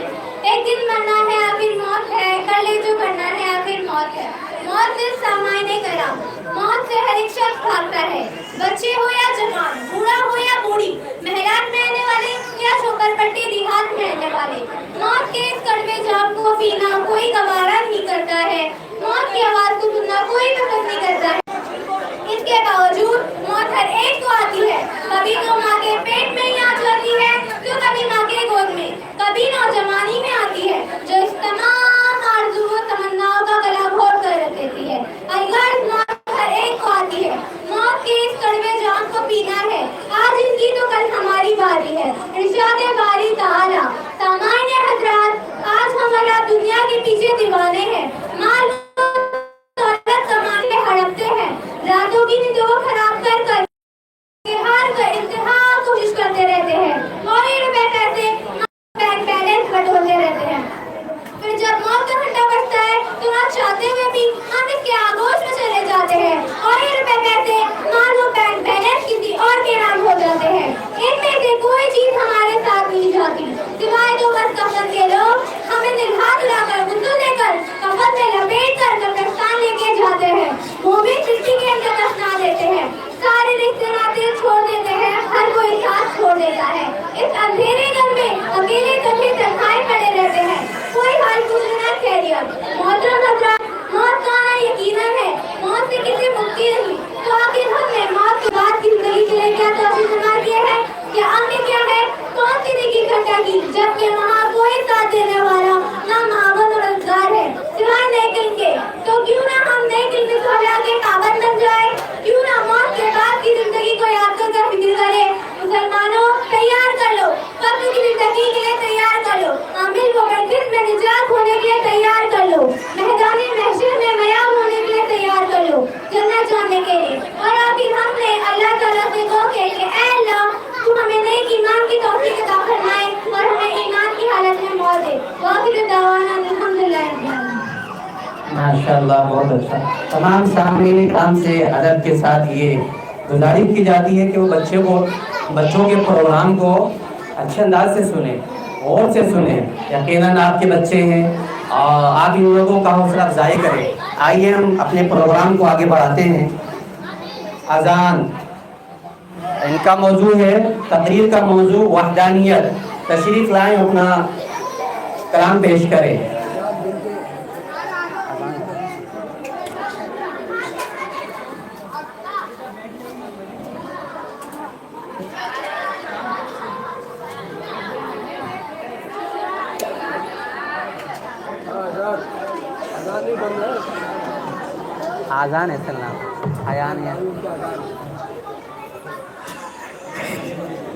एक दिन मरना है आखिर मौत है, कर ले जो करना है आखिर मौत है। मौत से सामान्य करा, मौत से हर एक शख्स भागता है। बच्चे हो या जवान, बूढ़ा हो या बूढ़ी, मेहरान में रहने वाले या झोपड़पट्टी देहात में रहने वाले, मौत के इस कड़वे जाम को पीना कोई गवारा नहीं करता है। मौत की आवाज को सुनना कोई पसंद नहीं करता है। इसके बावजूद मौत हर एक को आती है। कभी तो माँ के पेट में ही आ जाती है, तो कभी माँ के गोद में, कभी नौजवानी में आती है, जो इस तमाम आरज़ू तमन्नाओं का गला घोट कर रख देती है। अल्लाह इस मौत हर एक को आती है। मौत के इस कड़वे जाम को पीना है। आज इनकी तो कल हमारी बारी है। इरशाद बारी ताला सामान्य हजरात, आज हमारा दुनिया के पीछे दीवाने हैं। माल हड़पते हैं, रातों की नींदों को खराब कर इंतहा कोशिश करते रहते हैं और ये रुपए पैसे बैंक बैलेंस बटोरते रहते हैं। फिर जब मौत का घंटा बजता है तो ना चाहते हुए भी हम इसके आगोश में चले जाते हैं और ये रुपए पैसे मानो बैंक बैलेंस किसी और के नाम हो जाते हैं। इनमें से कोई चीज हमारे साथ नहीं जाती सिवाय तो बस कफन के लोग हमें दिलहा दिलाकर गुस्सू लेकर कफन में लपेट कर कब्रिस्तान लेके जाते हैं। मोमिन मिट्टी के अंदर दफना देते हैं, सारे रिश्ते नाते छोड़ देते हैं, हर कोई साथ छोड़ देता है। इस अंधेरे घर में अकेले कभी तन्हाई पड़े रहते हैं, कोई हाल पूछना खैरियत। मोहतरम हज़रात, मौत का आना यकीनन है, मौत से किसी मुक्ति नहीं। तो आखिर हमने मौत के बाद की जिंदगी के लिए क्या तौसीफ किया है, क्या हमने क्या है, कौन सी नेकी इकट्ठा की, जबकि वहाँ कोई साथ देने वाला ना मावत और रोजगार है सिवाय नेक इल्म के। तो क्यों ना हम नेक इल्म के पाबंद बन जाए, क्यों ना मौत के बाद की जिंदगी को याद कर फिक्र करे। मुसलमानों तैयार कर लो, कब्र की जिंदगी के लिए तैयार कर लो, आमिल व मुनकिस में निजात होने के लिए तैयार कर लो, मैदानी महशर में मयाम होने के लिए तैयार कर लो, जन्नत जाने के लिए। और आखिर हमने अल्लाह ताला से दुआ की कि ऐ अल्लाह तू हमें नेक ईमान की तौफीक अता फरमाए और हमें ईमान की हालत में मौत दे। वाक़िद दावाना अल्हम्दुलिल्लाह। माशाअल्लाह, बहुत अच्छा। तमाम सामने काम से अदब के साथ ये गुजारिश की जाती है कि वो बच्चों के प्रोग्राम को अच्छे अंदाज से सुने, और से सुने। यकीनन आपके बच्चे हैं और आप इन लोगों का हौसला अफजाई करें। आइए हम अपने प्रोग्राम को आगे बढ़ाते हैं। अजान इनका मौजू है, तकरीर का मौजू वहदानियत। तशरीफ लाएं, अपना कलाम पेश करें। आजान है सलाम। हया नहीं है।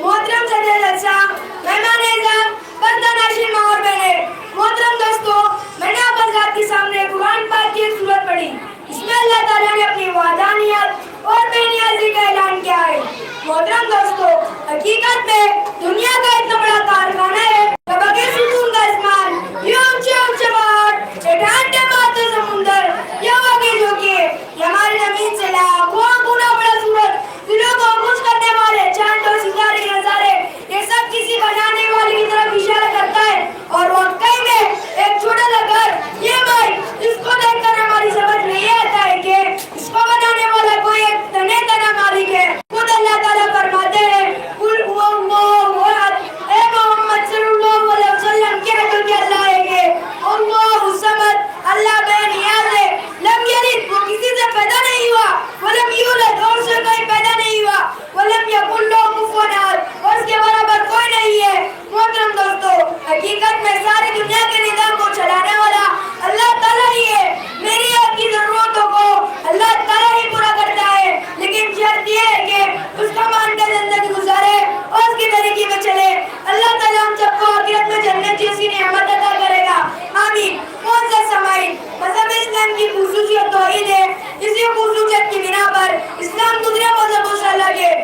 मोहतरम सदर अच्छा मेहमान एजाम बंदनाशीन और बहने मोहतरम दोस्तों मैंने आप हज़रात के सामने कुरान पाक की एक सूरत पढ़ी इसमें अल्लाह ताला ने अपनी वादानियत और बेनियाजी का ऐलान किया है। मोहतरम दोस्तों हकीकत में दुनिया का इतना बड़ा कारखाना है बगैर सुकून का आसमान ये ऊंचे ऊंचे पहाड़ ये ठंडे माथे समुंदर ये वाकई जो कि हमारी जमीन से लाखों गुना बड़ा सूरज दिलों को खुश करने वाले चांद और सितारे के नजारे ये सब किसी बनाने वाले की तरफ इशारा करता है और वाकई में एक छोटा सा घर ये भाई इसको देखकर हमारी समझ में ये आता है कि इसको बनाने वाला कोई एक तने तना मालिक है। खुद अल्लाह ताला फरमाते हैं कुल हुवल्लाहु अहद ए मोहम्मद सल्लल्लाहु अलैहि वसल्लम कह दो कि अल्लाह एक है अल्लाहु समद अल्लाह बेनियाज है लम यलिद वो किसी से पैदा नहीं हुआ वलम यूलद और से कोई पैदा नहीं हुआ वलम यकुन लहु कुफुवन अहद और उसके बराबर कोई नहीं है। मोहतरम दोस्तों हकीकत में सारी दुनिया के निजाम को चलाने वाला अल्लाह ताला ही है। मेरी आपकी जरूरतों को अल्लाह ताला ही पूरा करता है लेकिन शर्त ये है कि उसका मानकर जिंदगी गुजारे और उसके तरीके में चले। अल्लाह ताला हम सबको आखिरत में जन्नत की उसकी नेमत अता करेगा आमीन। कौन सा समाइन मज़हब इस्लाम की खुसूसियत तौहीद है। इसी खुसूसियत की बिना पर इस्लाम दूसरे मज़हबों से अलग है।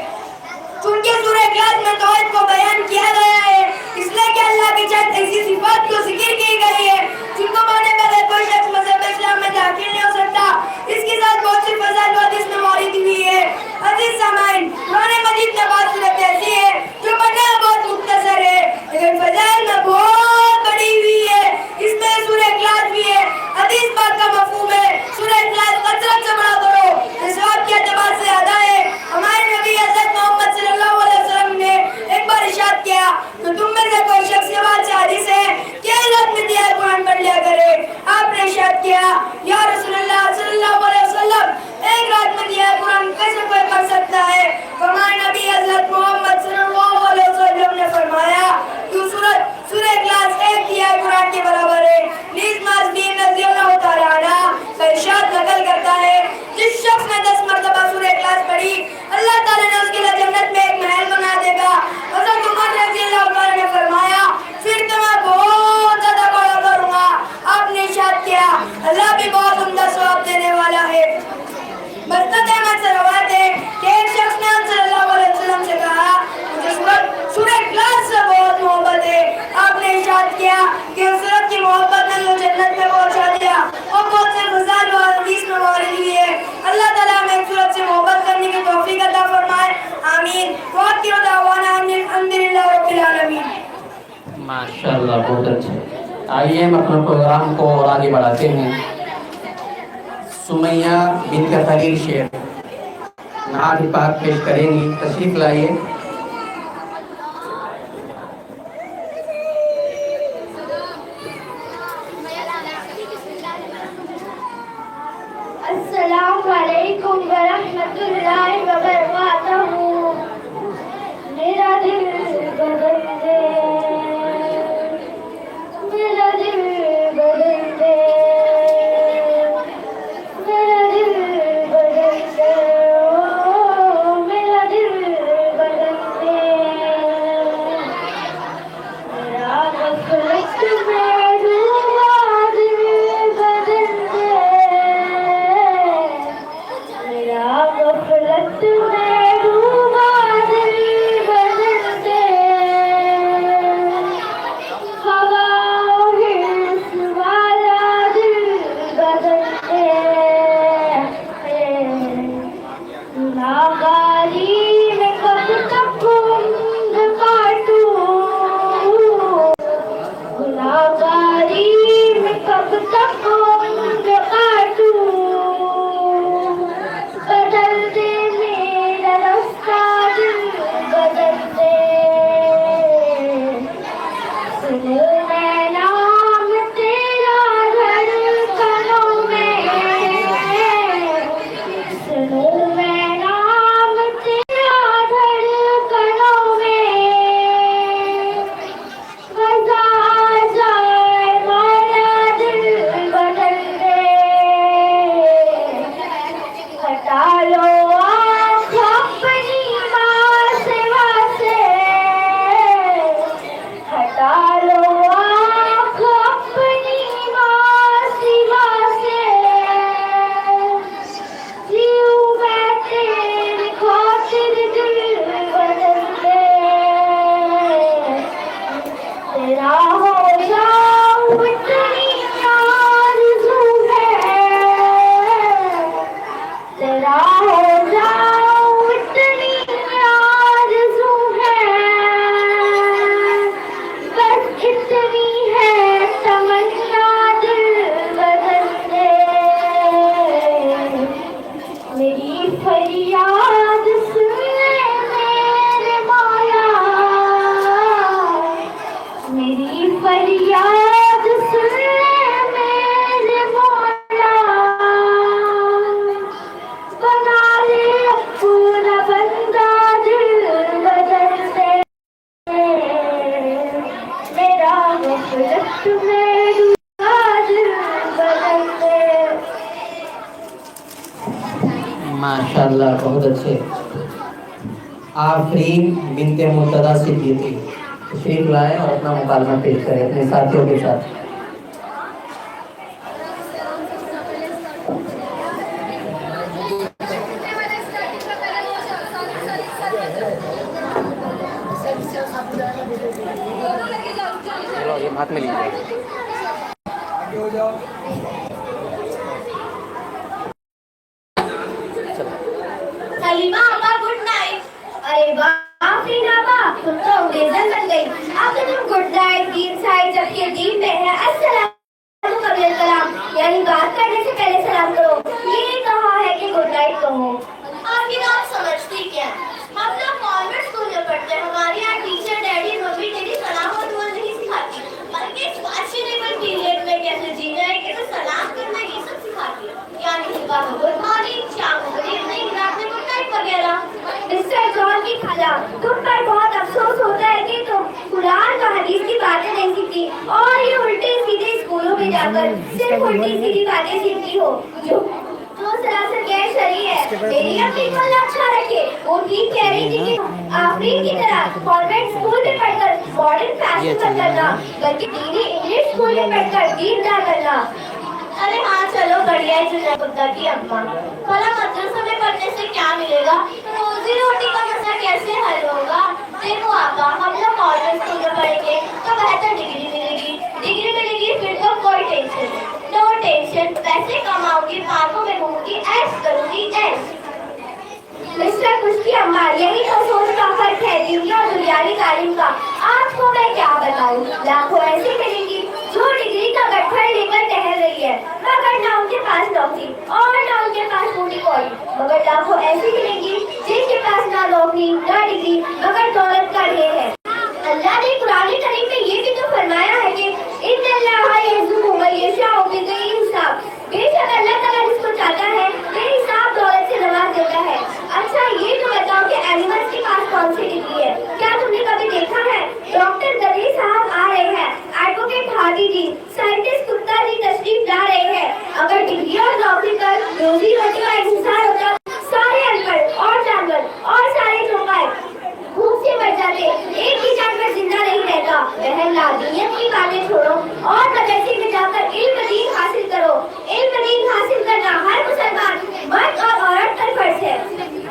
चूंकि सूरह इखलास में तौहीद को बयान किया गया है इसलिए कि अल्लाह की चंद ऐसी सिफात को जिक्र की गई है जिनको मानने बगैर कोई शख्स मज़हब इस्लाम में दाखिल नहीं हो सकता। इसके साथ बहुत सी फज़ाइल हदीस में मौजूद हुई है। अज़ीज़ सामाइन कुरान मजीद में बहुत सूरत ऐसी है जो पढ़ना बहुत मुख्तसर है लेकिन फज़ाइल में बहुत बड़ी हुई है। इसमें सूरह इखलास भी है। हदीस पाक का मफ़हूम है सूरह इखलास कसरत से पढ़ा करो इस बात के एतबार से अदा है। हमारे नबी हज़रत मोहम्मद सल्लल्लाहु अलैहि वसल्लम ने एक बार इरशाद किया तो तुम में से कोई शख्स के बाद से हदीस है क्या रात में दिया कुरान पढ़ लिया करे। आपने इरशाद किया या रसूलुल्लाह सल्लल्लाहु अलैहि वसल्लम एक रात में दिया कुरान कैसे कोई पढ़ सकता है। हमारे नबी हज़रत मोहम्मद सल्लल्लाहु अलैहि वसल्लम ने फरमाया तू सूरह इखलास एक दिया कुरान के बराबर है। नीज माज़दीन रज़ियल्लाहु तआला अन्हा का इरशाद नकल करता है जिस शख्स ने 10 मरतबा सूरह इखलास पढ़ी अल्लाह ताला ने उसके लिए जन्नत में एक महल बना देगा। हज़रत उमर रज़ियल्लाहु तआला ने फरमाया फिर तो मैं बहुत ज्यादा बड़ा करूंगा। आपने इरशाद किया अल्लाह भी बहुत उम्दा सवाब देने वाला है। मसनद अहमद से रवायत है कि एक शख्स ने सल्लल्लाहु अलैहि वसल्लम से कहा मुझे सूरह इखलास से बहुत मोहब्बत है। आपने इरशाद किया कि उस सूरत की मोहब्बत ने मुझे जन्नत में पहुंचा दिया और बहुत से फज़ाइल और हदीस में मौजूद हुई है। अल्लाह ताला हमें इस सूरत से मोहब्बत करने की तौफीक अता फरमाए आमीन। वाक़िअ दावाना अल्हम्दुलिल्लाह रब्बिल आलमीन। माशाअल्लाह बहुत अच्छे। आइए हम अपने प्रोग्राम को और आगे बढ़ाते हैं। सुमैया बिनत खलील शेख नात पाक पेश करेंगी। तशरीफ लाइए। अस्सलामु अलैकुम व रहमतुल्लाहि व बरकातहू। मेरा दिल बदल दे मेरा दिल बदल दे मेरा दिल बदल दे ओ मेरा दिल बदल दे मेरा गफलत में डूबा दिल बदल दे मेरा गफलत में डूबा माशाल्लाह, बहुत अच्छे। आफरीन बिनते मुर्तजा सिद्दीकी तशरीफ लाए और अपना मुकालमा पेश करें अपने साथियों के साथ। चलो ये हाथ में लीजिए। हलीमा अम्मा गुड नाइट। अरे वाह आफरीन अम्मा, तुम तो अंग्रेजन बन गई। अब तो तुम गुड नाइट दीन साइड जबकि दीन में है अस्सलाम कबील कलाम, यानी बात करने से पहले सलाम करो। ये कहा है कि गुड नाइट कहो। आखिर आप समझती क्या? हम लोग कॉन्वेंट स्कूल में पढ़ते हैं। हमारे यहाँ टीचर डैडी मम्मी डेडी सलाम और दुआ नहीं सिखाती, बल्कि फैशनेबल पीरियड में कैसे जीना है, कैसे सलाम करना, ये सब सिखाती है। यानी सुबह को गुड मॉर्निंग, शाम को गुड इवनिंग, रात में गुड नाइट वगैरह। मिस्टर जॉन की खाला, तुम पर बहुत अफसोस होता है कि तुम कुरान और हदीस की बातें नहीं सीखती और ये उल्टे सीधे स्कूलों में जाकर सिर्फ उल्टी सीधी बातें सीखती हो जो सरासर गैर शरई है। मेरी अपनी को अच्छा रखे। वो ठीक कह रही थी कि आफरीन की तरह कॉन्वेंट स्कूल में पढ़कर मॉडर्न फैशन मत करना, बल्कि दीनी इंग्लिश स्कूल में पढ़कर दीन ना करना। अरे हाँ चलो बढ़िया है जुन्ना कुत्ता की अम्मा। भला मदरसा में पढ़ने से क्या मिलेगा? रोजी रोटी का मसला कैसे हल होगा? देखो आपा, हम लोग कॉन्वेंट स्कूल में पढ़ेंगे तो बेहतर डिग्री मिलेगी, डिग्री मिलेगी फिर तो कोई टेंशन नहीं। नो टेंशन, पैसे कमाऊंगी, पार्कों में घूमूंगी, ऐश करूंगी ऐश। मिस्टर खुशकी अम्मा, यही तो सोच का फर्क है दीनी और दुनियावी तालीम का। आपको मैं क्या बताऊं, लाखों ऐसी मिलेंगी जो डिग्री का गठर लेकर टहल रही है, मगर ना उनके पास नौकरी और ना उनके पास पूरी कौड़ी। मगर लाखों ऐसी मिलेंगी जिनके पास ना नौकरी ना डिग्री मगर दौलत का ढेर है। अल्लाह ने कुरान करीम में ये भी तो फरमाया है कि इन्नल्लाह यर्ज़ुक़ु मन यशाअ बिग़ैरि हिसाब। बेशक अल्लाह ताला जिसको चाहता है बेहिसाब दौलत से नवाज देता है। अच्छा ये तो बताओ कि एनिमल्स के पास कौन सी डिग्री है? क्या तुमने कभी देखा है? डॉक्टर गदरी साहब आ रहे हैं, एडवोकेट हादी जी, साइंटिस्ट गुप्ता जी तशरीफ ला रहे हैं। अगर डिग्री और नौकरी पर रोजी रोटी का इंतजार होता, सारे अनपढ़ और जानवर और सारे चौपाए भूख से मर जाते, एक भी जानवर जिंदा नहीं रहता। बहन लादियत की बातें छोड़ो और मदरसे में जाकर इल्म दीन हासिल करो। इल्म दीन हासिल करना हर मुसलमान मर्द और औरत पर फर्ज है।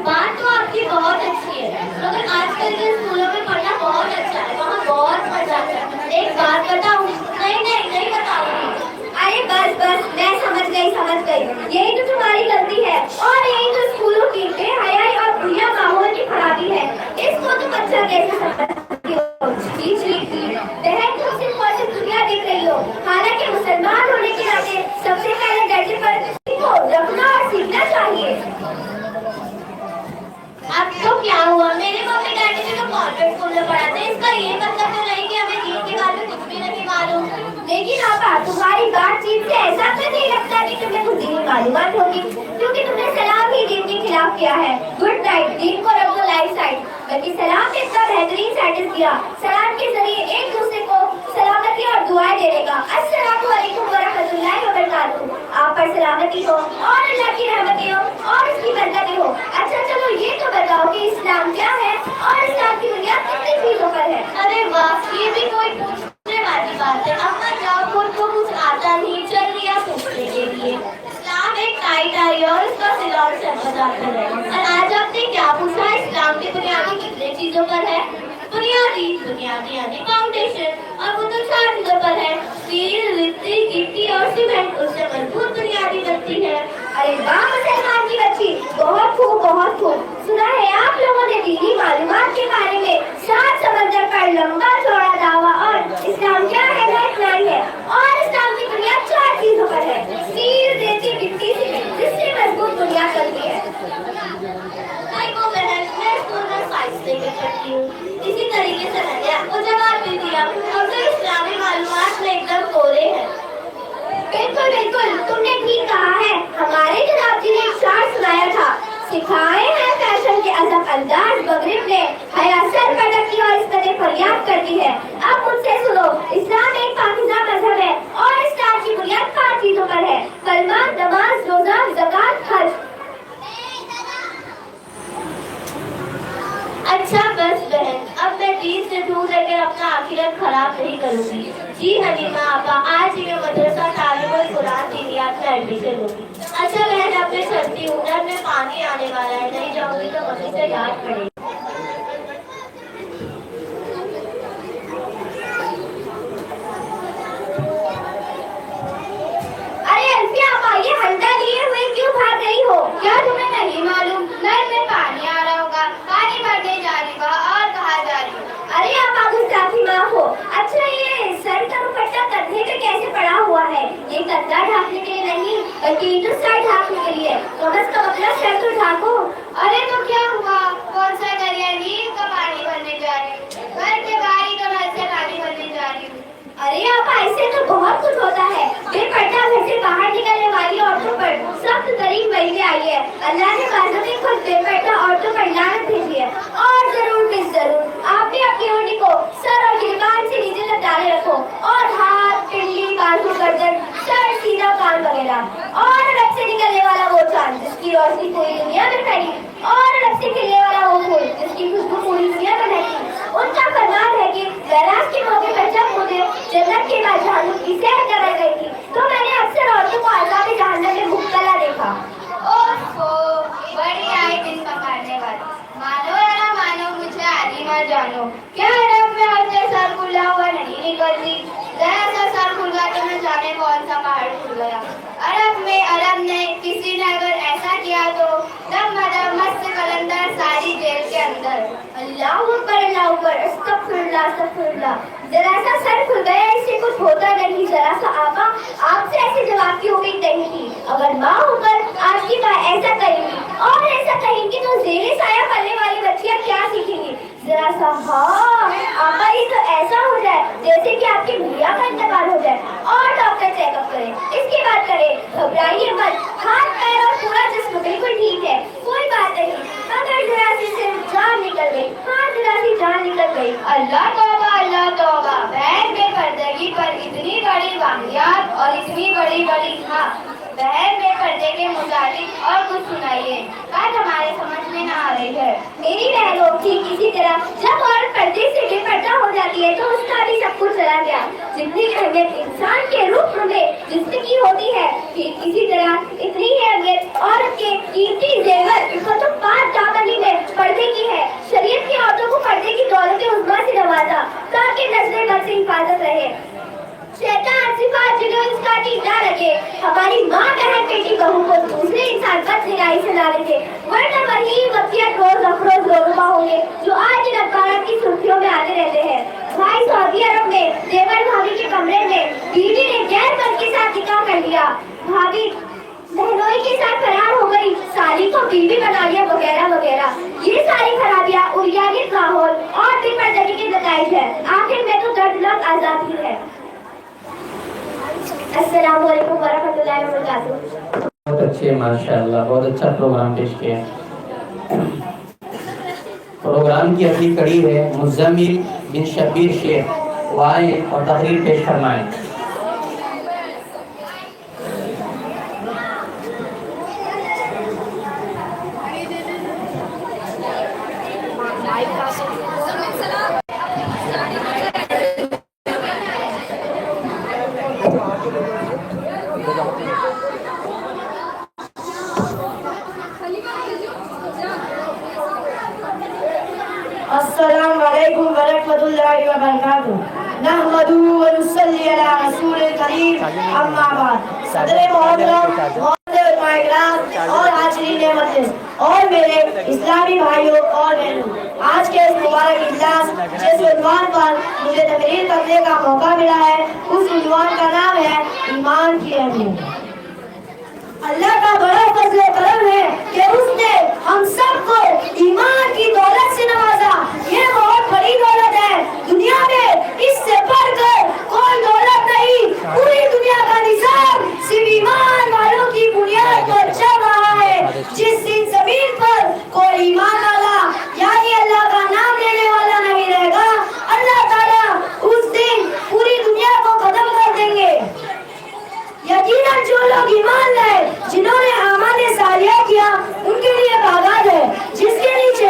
बात तो आपकी बहुत अच्छी है, मगर आजकल के स्कूलों में पढ़ना बहुत अच्छा है, वहाँ बहुत मजा आता है। एक बात बताऊँ? नहीं बताऊंगी। अरे बस बस, मैं समझ गई। यही तो तुम्हारी गलती है और यही तो स्कूलों की बेहयाई और बुरा माहौल की खराबी है। इसको तुम अच्छा कैसे समझती हो? बहन तुम सिर्फ और सिर्फ दुनिया देख रही हो, हालांकि मुसलमान होने के नाते सबसे पहले दर्जे पर सीखो, रखना और सीखना चाहिए। अब तो क्या हुआ, मेरे मम्मी डैडी ने तो कॉन्वेंट स्कूल में पढ़ा था, इसका ये मतलब तो नहीं कि हमें दीन के बारे में कुछ भी नहीं मालूम। लेकिन आपा, तुम्हारी बातचीत से ऐसा तो नहीं लगता कि तुम्हें कुछ दीनी मालूमात होगी, क्योंकि तुमने सलाम ही दीन के खिलाफ किया है। गुड नाइट दीन को रख दो लाइफ साइड, बल्कि सलाम ने इतना बेहतरीन सेंटेंस किया। सलाम के जरिए एक दूसरे को सलामती और दुआएं देने का। अस्सलामु अलैकुम व रहमतुल्लाहि व बरकातहू। आप पर सलामती हो और अल्लाह की रहमतें हो और उसकी बरकतें हो। अच्छा चलो ये तो बताओ कि इस्लाम क्या है और इस्लाम की बुनियाद कितनी चीजों पर है? अरे वाह, ये भी कोई पूछने वाली बात है। अब मैं जाओ खुद को कुछ आता नहीं, चल दिया पूछने के लिए। इस्लाम एक टाइट आई और उसका सिलौट से बताते हैं। और आज आपने क्या पूछा? इस्लाम की बुनियादी कितने चीजों पर है? बुनियादी यानी फाउंडेशन, और वो तो 4 चीजों पर है, स्टील, लिट्टी, गिट्टी और सीमेंट। उससे मजबूत बुनियादी बनती है। अरे वाह मुसलमान की बच्ची, बहुत खूब। सुना है आप लोगों ने दीनी मालूमात के बारे में 7 समंदर पर लंबा चौड़ा दावा। और इस्लाम क्या है ना इतना ही है। और इस्लाम की बुनियाद 4 चीजों पर है, स्टील, रेती, गिट्टी, सीमेंट, जिससे मजबूत बुनियाद बनती है। देखो बहन, मैं स्कूल में साइंस लेकर पढ़ती हूँ, इसी तरीके से मैंने आपको जवाब भी दिया। अब तो इस्लामी मालूमात में एकदम कोरे हैं। बिल्कुल, तुमने ठीक कहा है। हमारे जनाब जी ने एक शायर सुनाया था, सिखाए हैं फैशन के अजब अंदाज मगरिब ने, हया सर पटकती और इस कदर फरियाद करती है। अब मुझसे सुनो, इस्लाम एक पाकीज़ा मजहब है और इस्लाम की बुनियाद 5 चीजों पर है, कलमा, नमाज, रोजा, ज़कात, हज। अपना आखिरत खराब नहीं करूंगी। जी हलीमा आपा, आज ही मैं मदरसा तालिबुल कुरान दीनियात में एडमिशन लूंगी। अच्छा बहन, अब मैं चलती हूँ, नल में पानी आने वाला है, नहीं जाऊंगी तो मम्मी से डांट पड़ेगी। अरे अल्फिया आपा, ये हंडा लिए हुए क्यों भाग रही हो? क्या तुम्हें नहीं मालूम? नल में पानी आ रहा होगा, पानी भरने जा रही हो और कहाँ जा रही हो? अरे आप आगू काफी माँ हो। अच्छा ये सर का दुपट्टा कंधे पे कैसे पड़ा हुआ है? ये कंधा ढाकने के लिए नहीं बल्कि इंटरस्टाइल ढाकने के लिए। तो बस का अपना सर तो ढाको। अरे तो क्या हुआ? कौन सा दरिया नील का पानी भरने जा रही हूँ, घर के बाहरी का नल से पानी भरने जा रही हूँ। अरे आप ऐसे तो बहुत कुछ होता है। बेपर्दा घर से बाहर निकलने वाली औरतों पर सख्त तरीन वही आई है। अल्लाह ने बाजू के खुद बेपर्दा औरतों पर लानत भेजी है। और जरूर मिस जरूर आपने अपनी ओढ़नी को सर और गिरबान से नीचे तक डाले रखो, और हाथ, पिंडली, बाजू, गर्दन, सर, सीना, कान वगैरह। और अलग से निकलने वाला वो चांद जिसकी रोशनी पूरी दुनिया में फैली, और अलग से खिलने वाला वो फूल जिसकी खुशबू पूरी दुनिया में महकी। उनका फरमान है कि महराज के मौके पर जब मुझे जन्नत के बाद जहन्नुम की सैर कराई गई थी तो मैंने अक्सर औरतों को अज़ाब जहन्नम में मुब्तला देखा। ओहो, बड़ी आई दिन पकड़ने वाली। मानो या ना मानो, मुझे आलिमा जानो, क्या अरब में होते सर खुला हुआ नहीं निकलती? जरा सा सर खुल गया तो न जाने कौन सा पहाड़ खुल गया। अरब ने किसी ने अगर ऐसा किया तो दम मदम मस्त कलंदर सारी जेल के अंदर। अल्लाह अकबर, अस्तगफिरुल्लाह, अस्तगफिरुल्लाह। जरा सा सर खुल गया, इससे कुछ होता नहीं। जरा सा आपा, आपसे ऐसे जवाब की उम्मीद नहीं थी। अगर माँ होकर आपकी माँ ऐसा करेंगी और ऐसा कहेंगी तो ज़ेरे साया पलने वाली बच्चियाँ क्या सीखेंगी? जरा सा हाँ आपा, ये तो ऐसा हो जाए जैसे कि आपके मियाँ का इंतकाल हो जाए और डॉक्टर चेकअप करें, इसके बाद करें। घबराइए मत, हाथ पैर और पूरा जिस्म बिल्कुल ठीक है, कोई बात नहीं। अगर जरा सी सिर्फ जान निकल गई, हाँ जरा सी जान निकल गई। अल्लाह तौबा, अल्लाह तौबा। बहन बेपर्दगी पर इतनी बड़ी वाहियात और इतनी बड़ी बड़ी हाँ, बहन बेपर्दे के मुताबिक और कुछ सुनाइए, बात हमारे समझ में ना आ रही है। मेरी बहनों, ठीक इसी तरह जब औरत पर्दे से बेपर्दा हो जाती है तो उसका भी सब कुछ चला गया। जितनी अहमियत इंसान के रूप में जिस्म की होती है, ठीक इसी तरह इतनी ही अहमियत औरत के कीमती जेवर इफ़्फ़त व पाक दामनी में पर्दे की है। शरीयत की औरतों को पर्दे की दौलत उज़्मा से नवाजा ताकि नस्ल बद से हिफाजत रहे, शैतान सिफात जुलूस का टीका लगे। हमारी माँ, बहन, बेटी, बहू को दूसरे इंसान बद निगाही से डाले थे, वरना वही वक़्तियत रोज अफरोज रोनुमा होंगे जो आज इन अखबार की सुर्खियों में आते रहते हैं। भाई सऊदी अरब में देवर भाभी के कमरे में बीवी ने गैर मर्द के साथ निकाह कर लिया, भाभी बहनोई के साथ फरार हो गई, साली को बीवी बना लिया, वगैरह वगैरह। ये सारी खराबियाँ उरियानियत माहौल और बेपर्दगी के नतीजे हैं। आखिर में तो दर्दनाक आज़ादी है। अस्सलाम वालेकुम वरहमतुल्लाहि वबरकातुहू। बहुत अच्छे, माशाअल्लाह, बहुत अच्छा प्रोग्राम पेश किया। प्रोग्राम की अगली कड़ी है मुज़म्मिल बिन शब्बीर शेख, वो आए और तकरीर पेश फरमाएं। अस्सलाम वालेकुम वरहमतुल्लाहि वबरकातुहू। नहमदुहु व नुसल्ली अला रसूलिल करीम, अम्मा बाद। सदर मोहतरम और हाज़रीन मजलिस और मेरे इस्लामी भाइयों और बहनों, आज के इस मुबारक इजलास जिस उन्वान पर मुझे तकरीर करने का मौका मिला है, उस उन्वान का नाम है ईमान की अहमियत। अल्लाह का बड़ा फजल करम है कि उसने हम सबको ईमान की दौलत से नवाजा। ये बहुत बड़ी दौलत है, दुनिया में इससे बढ़कर कोई दौलत नहीं। पूरी दुनिया का निजाम सिर्फ ईमान वालों की बुनियाद पर चल रहा है। जिस दिन जमीन पर कोई ईमान वाला यानी अल्लाह का नाम लेने वाला नहीं रहेगा, अल्लाह ताला उस दिन पूरी दुनिया को खत्म कर देंगे। यकीनन जो लोग ईमान लाए, जिन्होंने आमाने सालिया किया, उनके लिए बागात है जिसके नीचे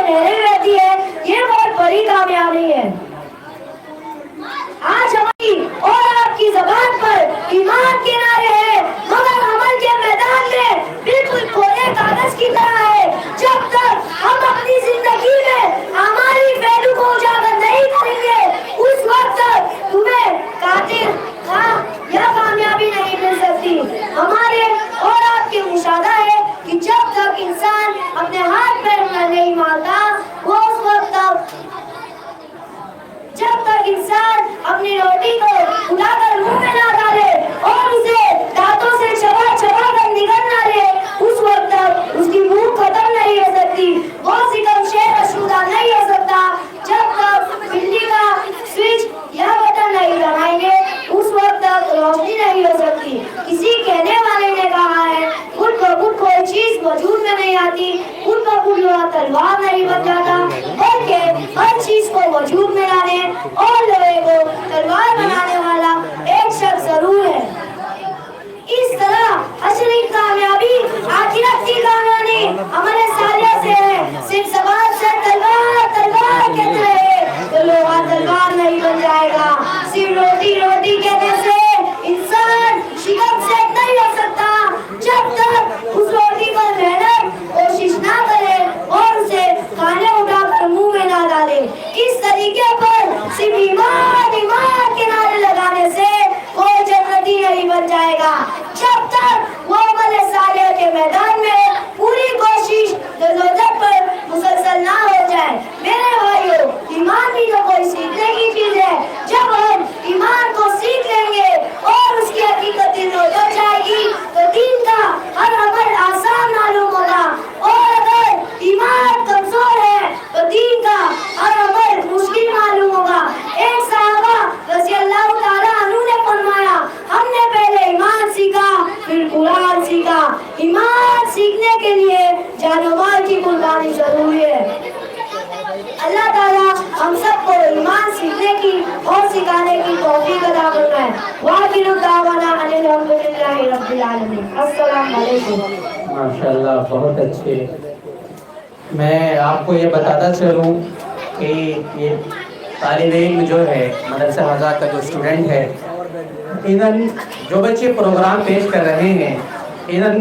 जाएगा। सिर्फ रोटी रोटी कहने से इंसान शिकम से नहीं हो सकता जब तक उस रोटी पर मेहनत कोशिश ना करे और उसे खाने उठाकर मुंह में ना डाले। इस तरीके पर सिर्फ ईमान ईमान के नारे लगाने से कोई जन्नती नहीं बन जाएगा जब तक वो अमल साले के मैदान में पूरी कोशिश जद्दोजहद पर मुसलसल ना हो जाए। मेरे भाइयों, ईमान भी तो कोई सीखने की चीज है। जब हम ईमान को सीख लेंगे और उसकी हकीकत दिल में उतर जाएगी तो दीन का हर अमल आसान मालूम होगा, और अगर ईमान कमजोर है तो दीन का हर अमल मुश्किल मालूम होगा। एक सहाबा रज़ियल्लाहु ताला अन्हु ने फरमाया, हमने पहले ईमान सीखा फिर कुरान सीखा। ईमान सीखने के लिए जान माल की कुर्बानी जरूरी है। अल्लाह ताला हम सबको ईमान सीखने की और सिखाने की तौफीक अता फरमाए। वाखिरु दावाना अनिल हम्दुलिल्लाहि रब्बिल आलमीन। अस्सलाम वालेकुम। माशाल्लाह, बहुत अच्छे। मैं आपको ये बताता चलूँ कि ये तालिब इल्म जो है मदरसा हज़ार का जो स्टूडेंट है, इधर जो बच्चे प्रोग्राम पेश कर रहे हैं, इधर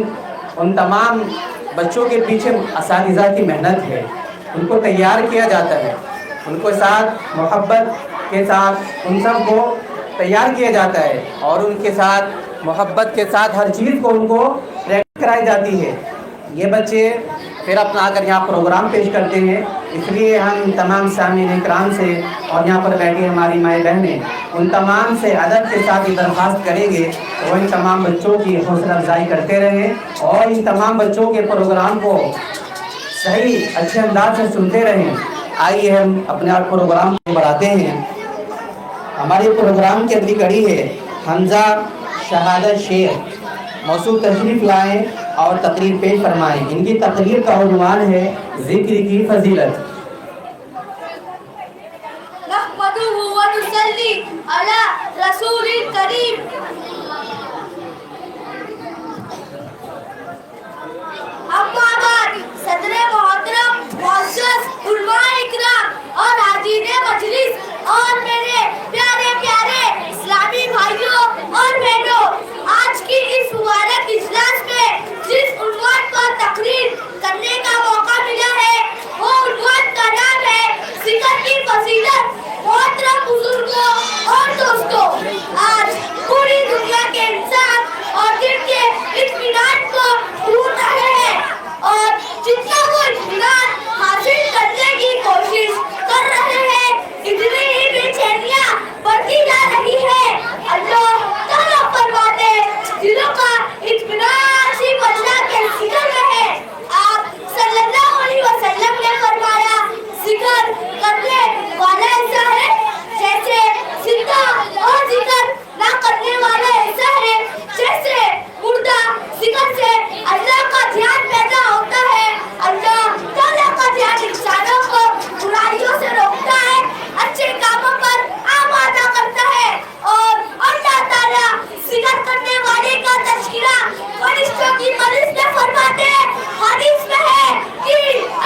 उन तमाम बच्चों के पीछे असातिज़ा की मेहनत है। उनको तैयार किया जाता है, उनको साथ मोहब्बत के साथ उन सब को तैयार किया जाता है और उनके साथ मोहब्बत के साथ हर चीज़ को उनको प्रैक्टिस कराई जाती है। ये बच्चे फिर अपना आकर यहाँ प्रोग्राम पेश करते हैं। इसलिए हम तमाम सामीन इकराम से और यहाँ पर बैठी हमारी माएँ बहनें, उन तमाम से अदब के साथ ये दरख्वास्त करेंगे वो इन तमाम बच्चों की हौसला अफजाई करते रहें और इन तमाम बच्चों के प्रोग्राम को सही अच्छे अंदाज से सुनते रहें। आइए हम अपने आप प्रोग्राम को बढ़ाते हैं। हमारे प्रोग्राम की अगली कड़ी है हमजा शहादत शेर। मौसूल तशरीफ़ लाएँ और तकरीर पेश फरमाएँ। इनकी तकरीर का उन्वान है ज़िक्र की फजीलत। नहमदुहु व नुसल्ली अला रसूलिल करीम। अम्मा बाद सदरे मोहतरम मुअज़्ज़ज़ उलमाए इकराम और हाज़िरीन मजलिस और मेरे प्यारे प्यारे इस्लामी भाइयों और बहनों, आज की इस मुबारक इजलास में जिस उन्वान पर तकरीर करने का मौका मिला है वो उन्वान का नाम है ज़िक्र की फजीलत। मोहतरम बुजुर्गों और दोस्तों, आज पूरी दुनिया के इंसान और दिन के इत्मीनान को ढूंढ रहे हैं और जितना वो इत्मीनान हासिल करने की कोशिश कर रहे हैं इतनी ही बेचैनियां बढ़ती जा रही है। अल्लाह ताला फरमाते दिलों का इत्मीनान सिर्फ अल्लाह के ज़िक्र में है। आप सल्लल्लाहु अलैहि वसल्लम ने फरमाया, जिक्र करने वाला ऐसा है जैसे जिंदा और जिक्र ना करने वाला ऐसा है जैसे मुर्दा। जिक्र से अल्लाह का ध्यान पैदा होता है। अल्लाह ताला का ध्यान इंसानों को बुराइयों से रोकता है, अच्छे कामों पर आमादा करता है और अल्लाह ताला जिक्र करने वाले का तज़किरा फरिश्तों की मदद से फरमाते हैं। हदीस में है कि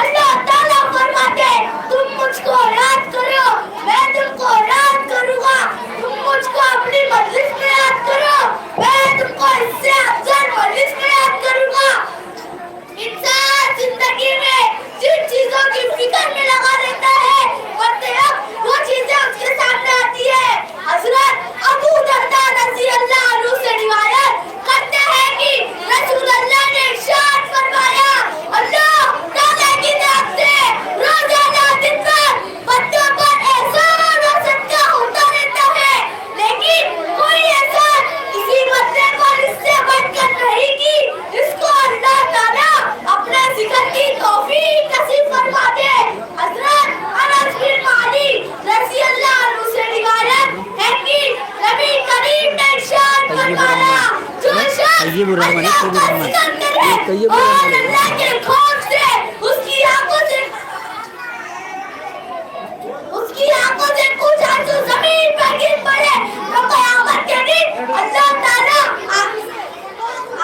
अल्लाह ताला फरमाते तुम मुझको याद करो मैं तुमको याद करूंगा, तुम मुझको अपनी मजलिस में याद करो मैं तुमको इससे अफजल मजलिस में याद करूंगा। इंसान जिंदगी में जिन चीजों की फिक्र में लगा रहता है मरते वक्त वो चीजें उसके सामने आती है। हजरत अबू दरदा रज़ियल्लाहु अन्हु से रिवायत करते हैं कि रसूल अल्लाह ने इरशाद फरमाया, अल्लाह ताला की तरफ से रोजाना दिन रात बंदों पर एहसान और सदका होता रहता है, लेकिन कोई एहसान किसी बंदे पर इससे बढ़कर नहीं की इसको अल्लाह ताला अपने जिक्र की तौफीक नसीब फरमा दे। हजरत अनस बिन मालिक रज़ियल्लाहु अन्हु से रिवायत है कि नबी करीम ने इरशाद फरमाया, जो शख्स अल्लाह का जिक्र करे और अल्लाह के खौफ से उसकी आंखों से कुछ आंसू जमीन पर गिर पड़े तो क़यामत के दिन अल्लाह ताला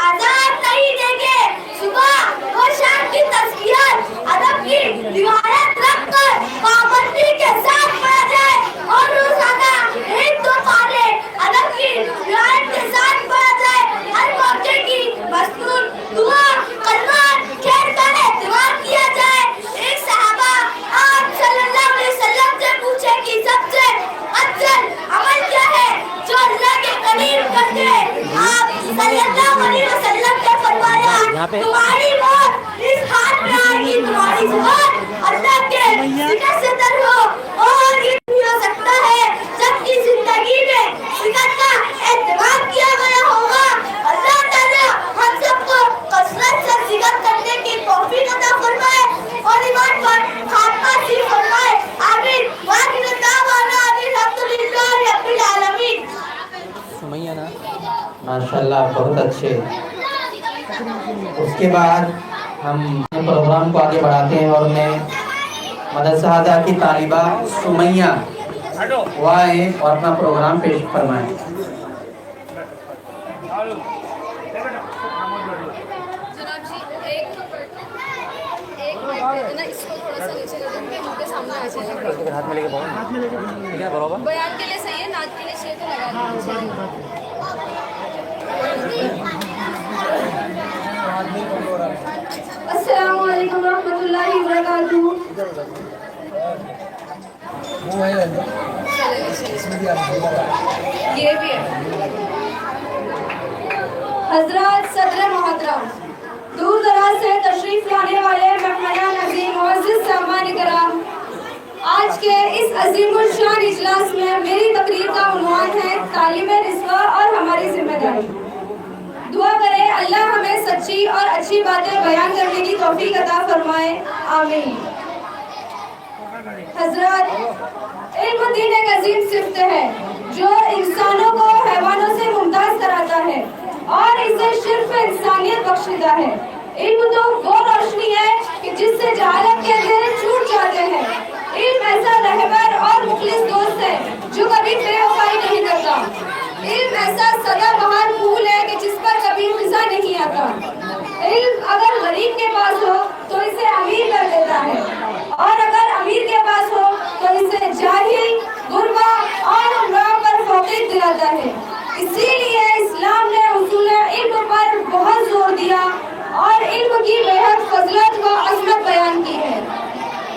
आजाद नहीं देंगे। सुबह और शाम की तज़कियत अदब की रिवायत रखकर पाबंदी के साथ पढ़ा जाए और रोजाना तुम्हारी मौत इस हाथ में आएगी, तुम्हारी मौत अल्लाह के सिकत से तर हो। और ये भी हो सकता है जबकि जिंदगी में सिकत का एहतमाम किया गया होगा। अल्लाह ताला हम सबको कसरत से सिकत करने की तौफीक अता फरमाए और ईमान पर खात्मा नसीब फरमाए। आमीन। वाक़िअत दावाना अल्हम्दुलिल्लाह रब्बिल आलमीन। सुमैया ना माशाल्लाह बहुत अच्छे। उसके बाद हम प्रोग्राम को आगे बढ़ाते हैं और मैं मदरसा हाजा की तालिबा सुमैया वो आए और अपना प्रोग्राम पेश फरमाएं। जनाब जी एक मिनट ना, इसको थोड़ा सा नीचे कर देंगे, मुंह के सामने आ जाएगा। हाथ में लेके बराबर बयान के लिए सही है, नाच के लिए शेर तो लगा दीजिए। अस्सलामु अलैकुम रहमतुल्लाहि व बरकातुहू। ये भी है। हजरत सदर मोहतरम, दूर दराज से तशरीफ लाने वाले मेहमान अजीम मुअज़्ज़िज़ सामाने कराम, आज के इस अजीमुल शान इजलास में मेरी तकरीर का उन्वान है तालीमे रिस्वा और हमारी जिम्मेदारी। दुआ करें अल्लाह हमें सच्ची और अच्छी बातें बयान करने की तौफीक अता फरमाए। आमीन। हजरत, इल्म दीन एक अजीम सिफ्त है जो इंसानों को हैवानों से मुमताज कराता है और इसे सिर्फ इंसानियत बख्शता है। इल्म तो वो रोशनी है कि जिससे जहालत के अंधेरे छूट जाते हैं। इल्म ऐसा रहबर और मुखलिस दोस्त है जो कभी बेवफाई नहीं करता। इल्म ऐसा सदाबहार फूल है कि जिस पर कभी खिज़ा नहीं आता। इल्म अगर गरीब के पास हो तो इसे अमीर कर देता है और अगर अमीर के पास हो तो इसे जाहिल, गुरबा और गुमराह पर फौक़ियत दिलाता है। इसीलिए इस्लाम ने उसूल इल्म पर बहुत जोर दिया और इल्म की बेहद फज़लत व अज़मत बयान की है।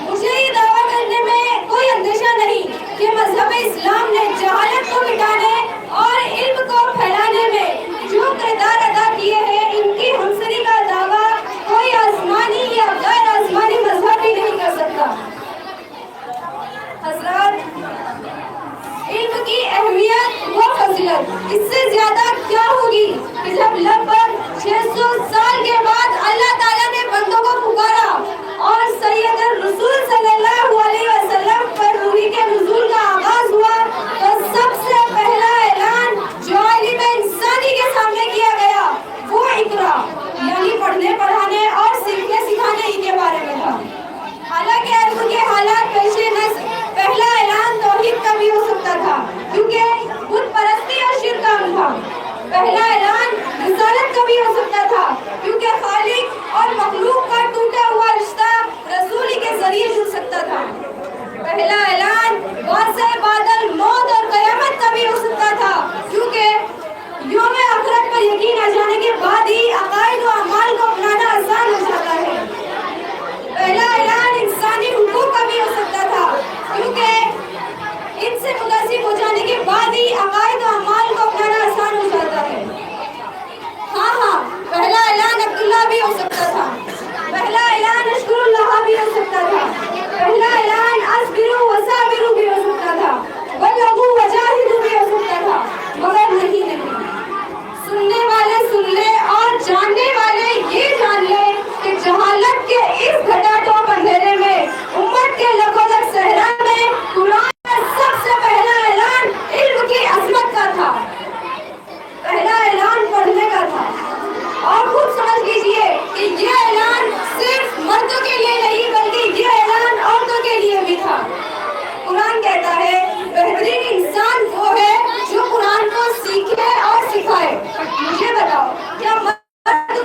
मुझे ये दावा करने में कोई अंदेशा नहीं कि मज़हब इस्लाम ने जहालत को मिटाने और इल्म को फैलाने में जो किरदार अदा किए हैं, इनकी हमसरी का दावा कोई आसमानी या गैर आसमानी मज़हब भी नहीं कर सकता। हज़रात, इल्म की अहमियत व फजीलत इससे ज्यादा क्या होगी कि जब लगभग 600 साल के बाद अल्लाह ताला ने बंदों को पुकारा और सैयद रसूल सल्लल्लाहु अलैहि वसल्लम पर रूही के नुज़ूल का आगाज हुआ, तो सबसे पहला ऐलान जो इल्म इंसानी के सामने किया गया वो इक़रा यानी पढ़ने पढ़ाने और सीखने सिखाने ही के बारे में था। हालांकि इल्म के हालात पेशे नज़र पहला ऐलान तौहीद का भी हो सकता था क्योंकि बुत परस्ती और शिर्क आम था। पहला ऐलान रिसालत का भी हो सकता था क्योंकि खालिक और मखलूक का टूटा हुआ रिश्ता रसूल के जरिए जुड़ सकता था। पहला ऐलान वाज़े बादल मौत और क़यामत का भी हो सकता था क्योंकि यौम आखिरत पर यकीन आ जाने के बाद ही अकायद व अमाल को अपनाना आसान हो जाता है। पहला ऐलान इंसानी हुकूक का भी हो सकता था क्योंकि इनसे मुतासिब हो जाने के बाद ही अकायद व अमाल को अपनाना आसान हो जाता है। हाँ, पहला ऐलान अब्दुल्ला भी हो सकता था। पहला ऐलान अशकुरुल्लाह भी हो सकता था। पहला ऐलान अस्बिरु व साबिरु भी हो सकता था। वल्लहु वजाहिदु भी हो सकता था, मगर नहीं। सुनने वाले सुन ले और जानने वाले ये जान ले कि जहालत के इस घटाटोप अंधेरे में, उम्मत के लकोलक सहरा में कुरान का सबसे पहला ऐलान इल्म की अज़मत का था। पहला ऐलान पढ़ने का था। और खूब समझ लीजिए कि ये ऐलान सिर्फ मर्दों के लिए नहीं बल्कि ये ऐलान औरतों के लिए भी था। कुरान कहता है बेहतरीन इंसान वो है जो कुरान को सीखे और सिखाए। मुझे बताओ, क्या मर्द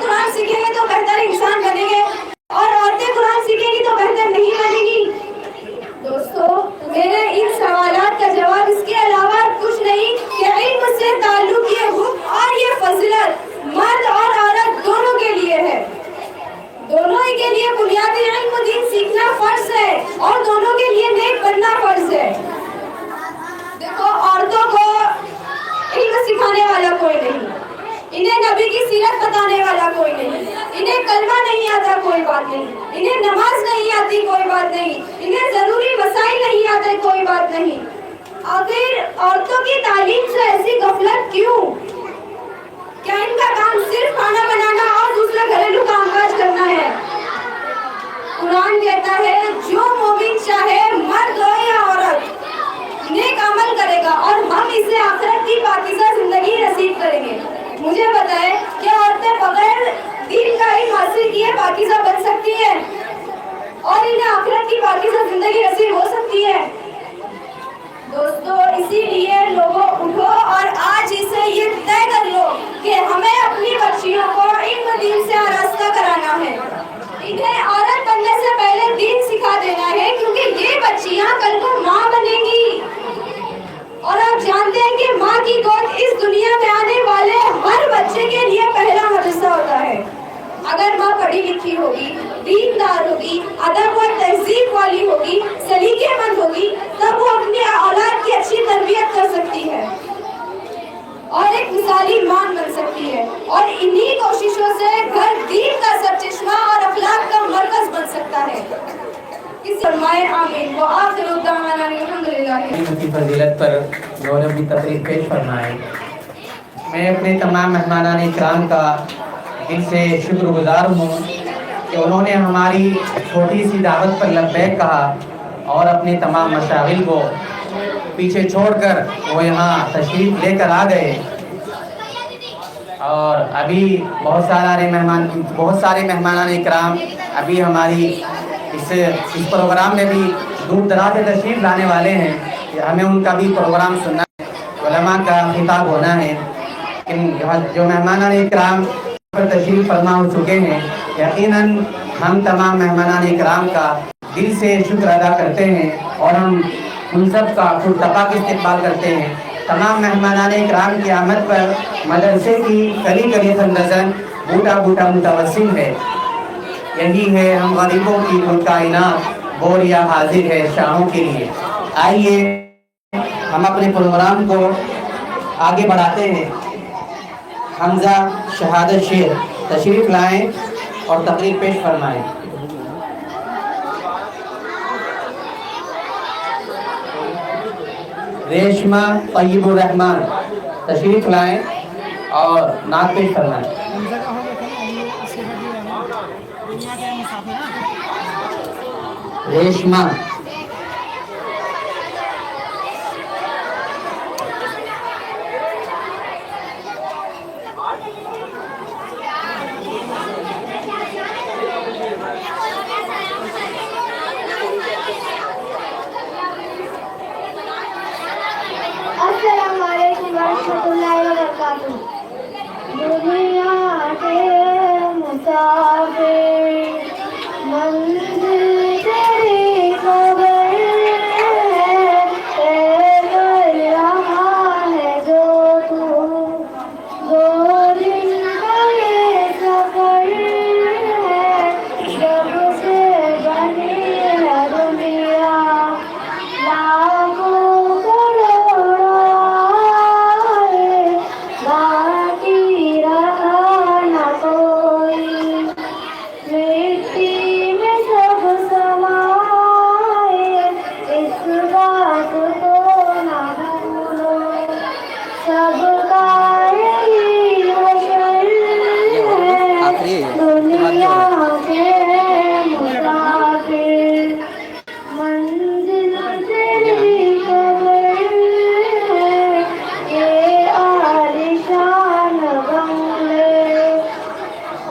आता कोई बात नहीं, इन्हें नमाज नहीं आती कोई बात नहीं, इन्हें जरूरी मसाइल नहीं आते कोई बात नहीं। आखिर औरतों की तालीम से ऐसी गफलत क्यों? क्या इनका काम सिर्फ खाना बनाना और दूसरा घरेलू कामकाज करना है? कुरान कहता है जो मोमिन चाहे मर्द हो या औरत नेक अमल करेगा और हम इसे आखिरत की पाकीज़ा जिंदगी नसीब करेंगे। मुझे पता है कि औरतें बगैर दीन का इल्म हासिल किए पाकीज़ा बन सकती है और इन्हें आखिरत की पाकीज़ा जिंदगी नसीब हो सकती है। दोस्तों, इसीलिए लोगों उठो और आज इसे ये तय कर लो कि हमें अपनी बच्चियों को इल्म दीन से आरास्ता कराना है। इन्हें औरत बनने से पहले दीन सिखा देना है, क्योंकि ये बच्चियां कल को माँ बनेंगी। और आप जानते हैं कि माँ की गोद इस दुनिया में आने वाले हर बच्चे के लिए पहला मदरसा होता है। अगर माँ पढ़ी लिखी होगी, दीनदार होगी, अदब और तहजीब वाली होगी, सलीकेमंद होगी, तब वो अपनी औलाद की अच्छी तरबियत कर सकती है और एक मिसाली मां बन सकती है। और इन्हीं कोशिशों से घर दीन का सरचश्मा और अखलाक का मरकज बन सकता है। इस फरमाए आमीन व आखिर दावाना अल्हम्दुलिल्लाह। की फजीलत पर उन्होंने अपनी तकरीर पेश फरमाई। मैं अपने तमाम मेहमानान इकराम का दिल से शुक्रगुजार हूँ कि उन्होंने हमारी छोटी सी दावत पर लब्बैक कहा और अपने तमाम मशागिल को पीछे छोड़कर वो यहाँ तशरीफ़ लेकर आ गए। और अभी बहुत सारे मेहमानान इकराम अभी हमारी इस प्रोग्राम में भी दूर दराज से तशरीफ़ लाने वाले हैं कि हमें उनका भी प्रोग्राम सुनना है, उलमा का खिताब होना है। जो मेहमानान इकराम पर तशरीफ़ फरमा हो चुके हैं, यकीनन हम तमाम मेहमानान इकराम का दिल से शुक्र अदा करते हैं और हम उन सब का खुर्तबा की इस्तकबाल करते हैं। तमाम मेहमानान इकराम की आमद पर मदरसे की कली कली खंदसन बूटा बूटा मुतवस्सिम है। यही है हम गरीबों की कायनात बोरिया हाजिर है शाहों के लिए। आइए हम अपने प्रोग्राम को आगे बढ़ाते हैं। हमजा शहादत शेर तशरीफ़ लाएं और तकरीर पेश फरमाएं। रेशमा तय्यबुर रहमान तशरीफ़ लाएं और नात पेश फरमाएं। रेशमा अस्सलाम वालेकुम रहमतुल्लाहि व बरकातुहू। दुनिया के मुसाफिर मंजिल तेरी खबर है, कर रहा है जो तू, दो दिन का ये सफर है, जब से बनी है दुनिया लाखों बाकी रहा न कोई, मिट्टी में सब समाए, इस बात को न भूलो, सबका यही हशर है, दुनिया के मुसाफिर मंजिल तेरी खबर है, ये आलिशान बंगले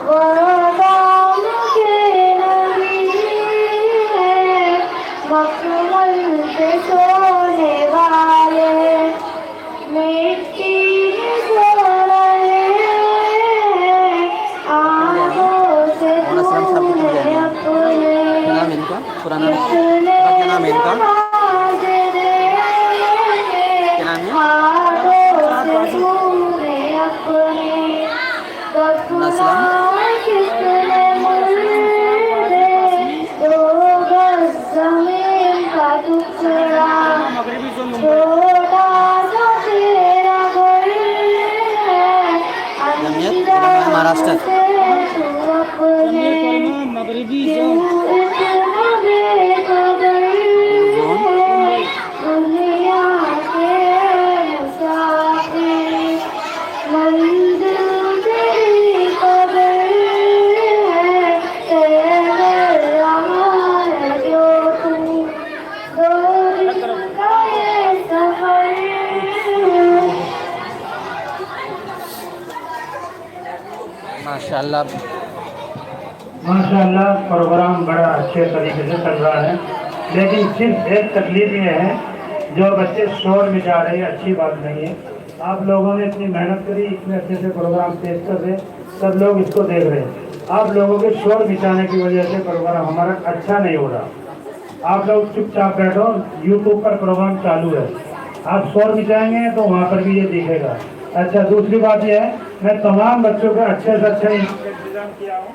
वरदान के नबी है, मखमल पे सोने वाले मिट्टी में सो रहे हैं, आंखों से दूर अपने नाम इनका पुराना कितने क्या नाम है इनका? नवाज़े क्या नाम है? हाथों से दूर अपने दफनाए कितने मुर्दे, दो गज ज़मीन का टुकड़ा छोटा सा तेरा घर है, जमीयत महाराष्ट्र। अंदाज़ से तू अपने मतलब माशाल्लाह प्रोग्राम बड़ा अच्छे तरीके से चल रहा है, लेकिन सिर्फ एक तकलीफ ये है जो बच्चे शोर मचा रहे हैं, अच्छी बात नहीं है। आप लोगों ने इतनी मेहनत करी, इतने अच्छे से प्रोग्राम पेश कर रहे, सब लोग इसको देख रहे हैं। आप लोगों के शोर मचाने की वजह से प्रोग्राम हमारा अच्छा नहीं हो रहा। आप लोग चुपचाप बैठो, यूट्यूब पर प्रोग्राम चालू है, आप शोर मचाएंगे तो वहाँ पर भी ये दिखेगा। अच्छा, दूसरी बात यह है, मैं तमाम बच्चों का अच्छे से अच्छा इंतजाम किया हूँ।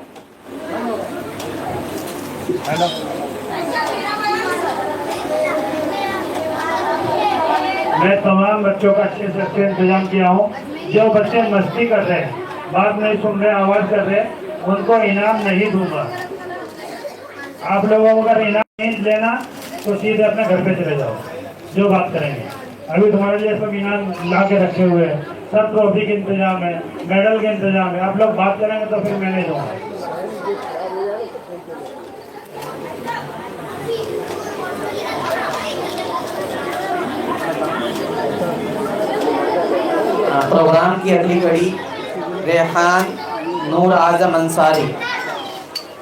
मैं तमाम बच्चों का अच्छे से अच्छे इंतजाम किया हूँ। जो बच्चे मस्ती कर रहे हैं, बात नहीं सुन रहे, आवाज़ कर रहे हैं, उनको इनाम नहीं दूंगा। आप लोगों को अगर इनाम नहीं लेना तो सीधे अपने घर पे चले जाओ, जो बात करेंगे। अभी तुम्हारे लिए सब इनाम ला के रखे हुए हैं, सब ट्रॉफी के इंतजाम है, मेडल के इंतजाम है। आप लोग बात करेंगे तो फिर मैं नहीं दूंगा। प्रोग्राम की अगली कड़ी रेहान नूर आज़म अंसारी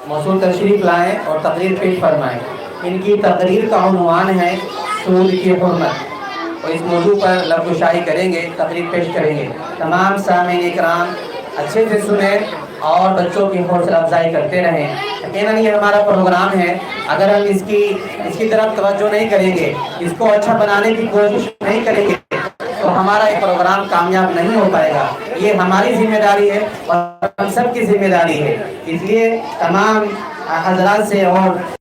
मौसूल तशरीफ़ लाएँ और तकरीर पेश फरमाएँ। इनकी तकरीर का उन्वान है सूद की हुर्मत, और इस मौजू पर लफ्ज़-ओ-शायरी करेंगे, तकरीर पेश करेंगे। तमाम सामीन इकराम अच्छे से सुने और बच्चों की हौसला अफजाई करते रहें। यकीनन ये हमारा प्रोग्राम है, अगर हम इसकी तरफ तवज्जो नहीं करेंगे, इसको अच्छा बनाने की कोशिश नहीं करेंगे तो हमारा ये प्रोग्राम कामयाब नहीं हो पाएगा। ये हमारी जिम्मेदारी है और हम सब की जिम्मेदारी है। इसलिए तमाम हजरात से और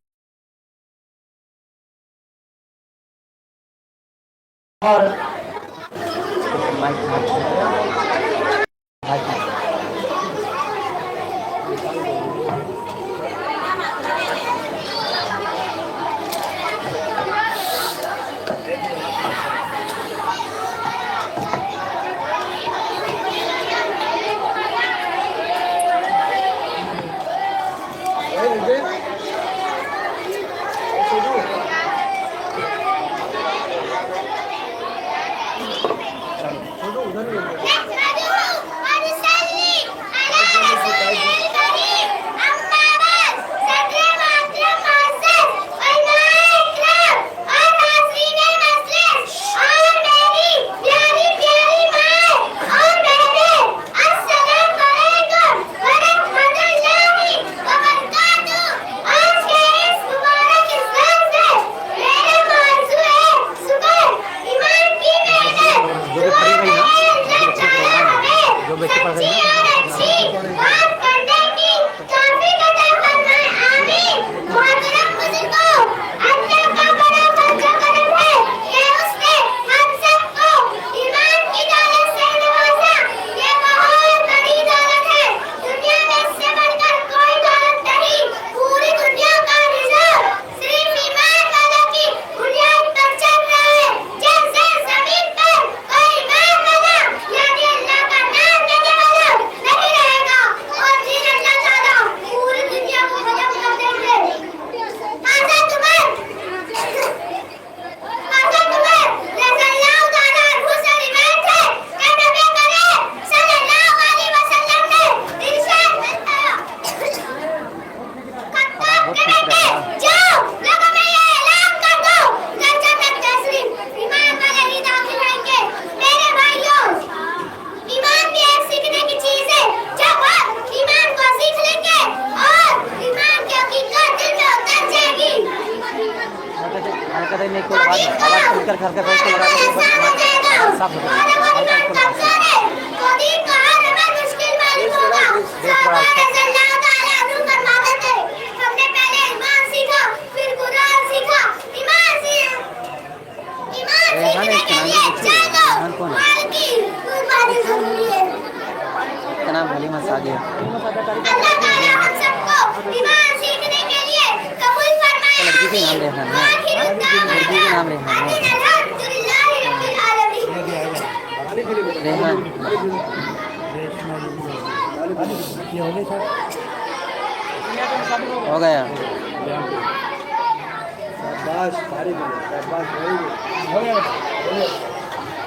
हो गया।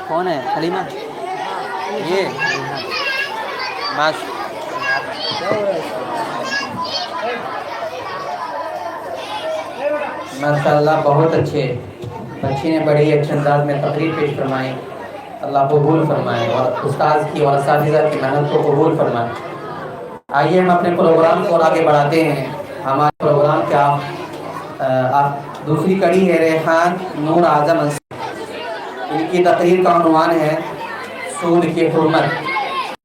कौन है? हलीमा? ये बस माशाअल्लाह बहुत अच्छे बच्ची ने बड़ी अच्छे अंदाज में तकरीर पेश फरमाई। अल्लाह कबूल फरमाए और उस्ताद की और असातिज़ा की मेहनत को कबूल फरमाए। आइए हम अपने प्रोग्राम को आगे बढ़ाते हैं। हमारे प्रोग्राम का आप दूसरी कड़ी है रेहान नूर आज़म अंसारी। इनकी तकरीर का उन्वान है सूद की हुर्मत।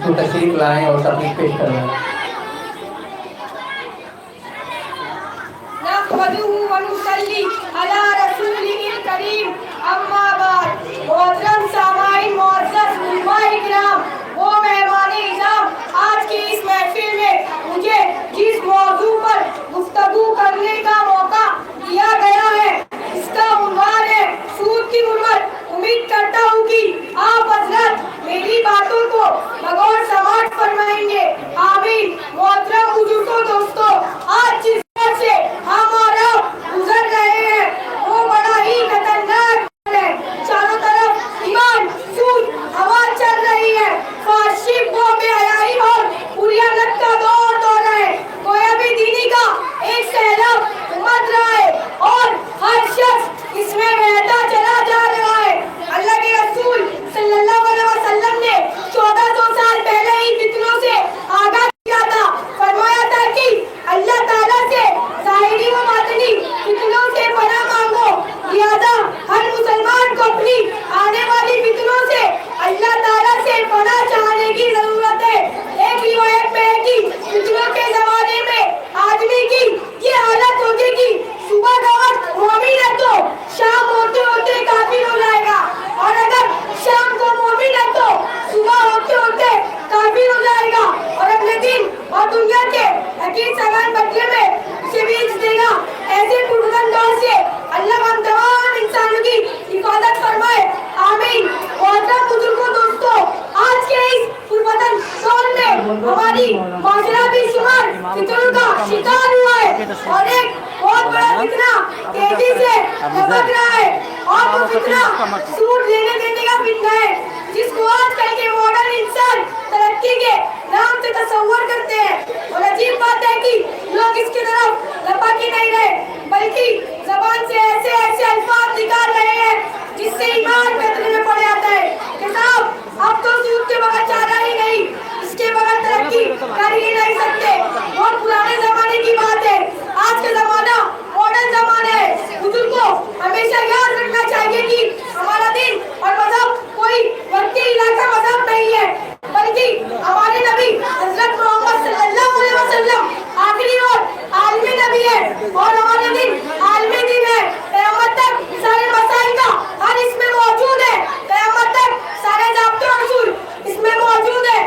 तो तशरीफ लाएँ और तकरीर पेश करवाएँ। नहमदुहु व नुसल्ली अला रसूलिहिल करीम। अम्मा बाद। मोहतरम सामाईन, मुअज़्ज़ज़ उलमाए किराम, वो मेहमाने इज़ाम, आज की इस महफिल में मुझे जिस मौजू पर गुफ्तगू करने का मौका दिया गया है, इसका उन्वान है सूद की हुर्मत। उम्मीद करता हूँ कि आप हज़रत मेरी बातों को बगौर समाअत फरमाएंगे। आमीन। मोहतरम बुजुर्गों, दोस्तों, आज जिस दौर से हम और आप गुजर रहे हैं वो बड़ा ही खतरनाक है। चारों तरफ ईमान, सूद, हवा चल रही है। फाशिस्ट वो बेहयाई और हुर्रियत का दौर रहा है। कोई भी दीनी का एक सैलाब उमड़ रहा है और हर शख्स इसमें बहता चला जा रहा है। अल्लाह के रसूल सल्लल्लाहु अलैहि वसल्लम ने 1400 साल पहले ही फितनों से आगाह किया था। फरमाया था कि अल्लाह ताला से ज़ाहिरी व बातिनी फितनों से पनाह मांगो। लिहाजा हर मुसलमान को अपनी आने वाली फितनों से अल्लाह ताला से पनाह चाहने की जरूरत है। एक रिवायत में है कि फितनों के जमाने में आदमी की ये हालत होगी कि सुबह का वक्त मोमिन है तो शाम होते होते काफिर हो जाएगा, और अगर शाम को मोमिन है तो सुबह होते होते काफिर हो जाएगा और अगले दिन और दुनिया के हकीर सामान बदले में उसे बेच देगा। ऐसे पुरगन दौर से अल्लाह हम तमाम इंसानों की हिफाजत फरमाए। आमीन। मोहतरम बुजुर्गों, दोस्तों, आज के इस पुरबदन दौर में हमारी माशरा भी शुमार फितनों का शिकार हुआ है और एक बहुत बड़ा फितना तेजी से लपक रहा है और वो फितना सूद लेने देने का फितना है, जिसको आजकल के मॉडर्न इंसान तरक्की के नाम से तसव्वुर करते हैं। और अजीब बात है कि लोग इसकी तरफ लपक ही नहीं रहे, बल्कि जबान से ऐसे ऐसे अल्फाज निकाल रहे हैं जिससे ईमान खतरे में पड़ जाता है कि साहब अब तो सूद के बगैर चारा ही नहीं, इसके बगैर तरक्की कर ही नहीं सकते। बहुत पुराने जमाने की बात है, आज का जमाना मॉडर्न जमाना है। बुजुर्गों, हमेशा याद रखना चाहिए कि हमारा दिन और मजहब कोई वक्ती इलाका मजहब नहीं है, बल्कि हमारे नबी हजरत मोहम्मद सल्लल्लाहु अलैहि वसल्लम आखिरी और आलमी नबी है और हमारा दिन आलमी दिन है। क़यामत तक सारे मसाइल का हर इसमें मौजूद है। क़यामत तक सारे ज़ाब्ते और उसूल इसमें मौजूद है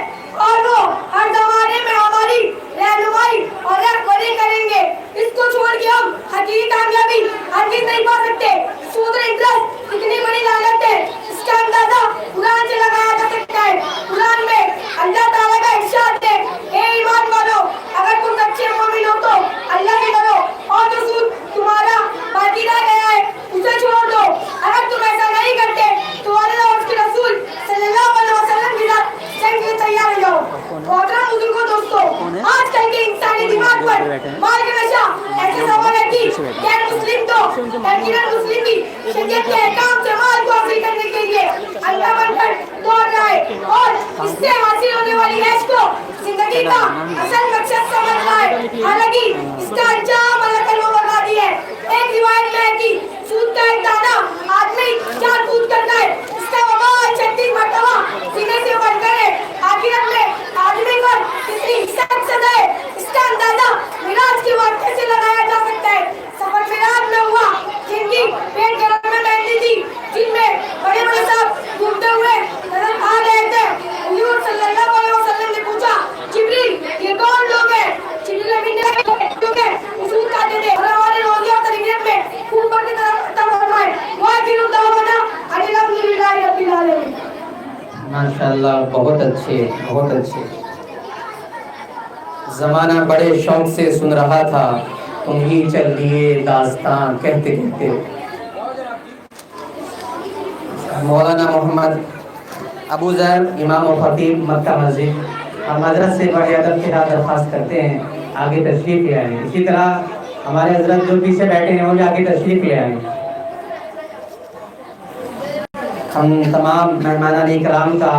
और वो हर जमाने में हमारी रहनुमाई और रहबरी करेंगे। इसको छोड़ के हम हकीकी कामयाबी हरगिज़ नहीं पा सकते। सूद और इंटरेस्ट कितनी बड़ी लागत है, इसका अंदाजा कुरान से लगाया जा सकता है। कुरान में अल्लाह ताला का इरशाद है, हे ईमान वालों, अगर तुम सच्चे मोमिन हो तो अल्लाह के डरो और जो सूद तुम्हारा बाकी रह गया है उसे छोड़ दो। अगर तुम ऐसा नहीं करते तो अल्लाह और उसके रसूल सल्लल्लाहु अलैहि वसल्लम के साथ जंग के लिए तैयार हो जाओ। मोहतरम बुजुर्गों, दोस्तों, आजकल के इंसानी दिमाग पर माल का नशा ऐसे सवाल है कि गैर मुस्लिम तो यकीनन मुस्लिम भी शरीयत के अहकाम से माल को हासिल करने के लिए अल्लाह बनकर दौड़ रहा है और इससे हासिल होने वाली ऐश को जिंदगी का असल मकसद समझ रहा है। हालांकि इसका अंजाम अलग अलग बर्बादी है। एक रिवायत में है कि सूद का एक दाना आदमी 4 फुट करता है, इसका वबाल 36 मरतबा सीने से बढ़कर है। आखिरत में आदमी पर कितनी सख्त सजा है, इसका अंदाजा मिराज के वाक़े से लगाया जा सकता है। सफर मिराज में हुआ, जिनकी पेट गरम में बैठी थी, जिनमें बड़े बड़े साहब घूमते हुए नजर आ रहे थे। हुजूर सल्लल्लाहु अलैहि वसल्लम ने पूछा, जिब्रील, ये कौन लोग हैं? जिब्रील अमीन ने क्योंकि उसूल खाते थे और हमारे रोज़े और तरबियत में खूब बढ़ते तरफ फरमाए। वाहिर दावाना अल्हम्दुलिल्लाहि रब्बिल आलमीन। माशाअल्लाह, बहुत अच्छे, बहुत अच्छे। ज़माना बड़े शौक से सुन रहा था, तुम ही चल दिए दास्तां कहते कहते। मौलाना मोहम्मद अबू ज़र, इमाम व खतीब मक्का मस्जिद, हम हजरत से बड़े अदब के साथ दरख्वास्त करते हैं आगे तशरीफ ले आए। इसी तरह हमारे हजरत जो पीछे बैठे हैं वो भी आगे तशरीफ ले आए। हम तमाम मेहमान इकराम का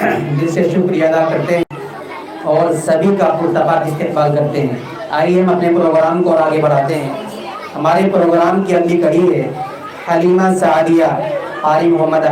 दिल से शुक्रिया अदा करते हैं और सभी का पुरतबात इस्तेमाल करते हैं। आइए हम अपने प्रोग्राम को और आगे बढ़ाते हैं। हमारे प्रोग्राम की अगली कड़ी है हलीमा सादिया कारी मोहम्मद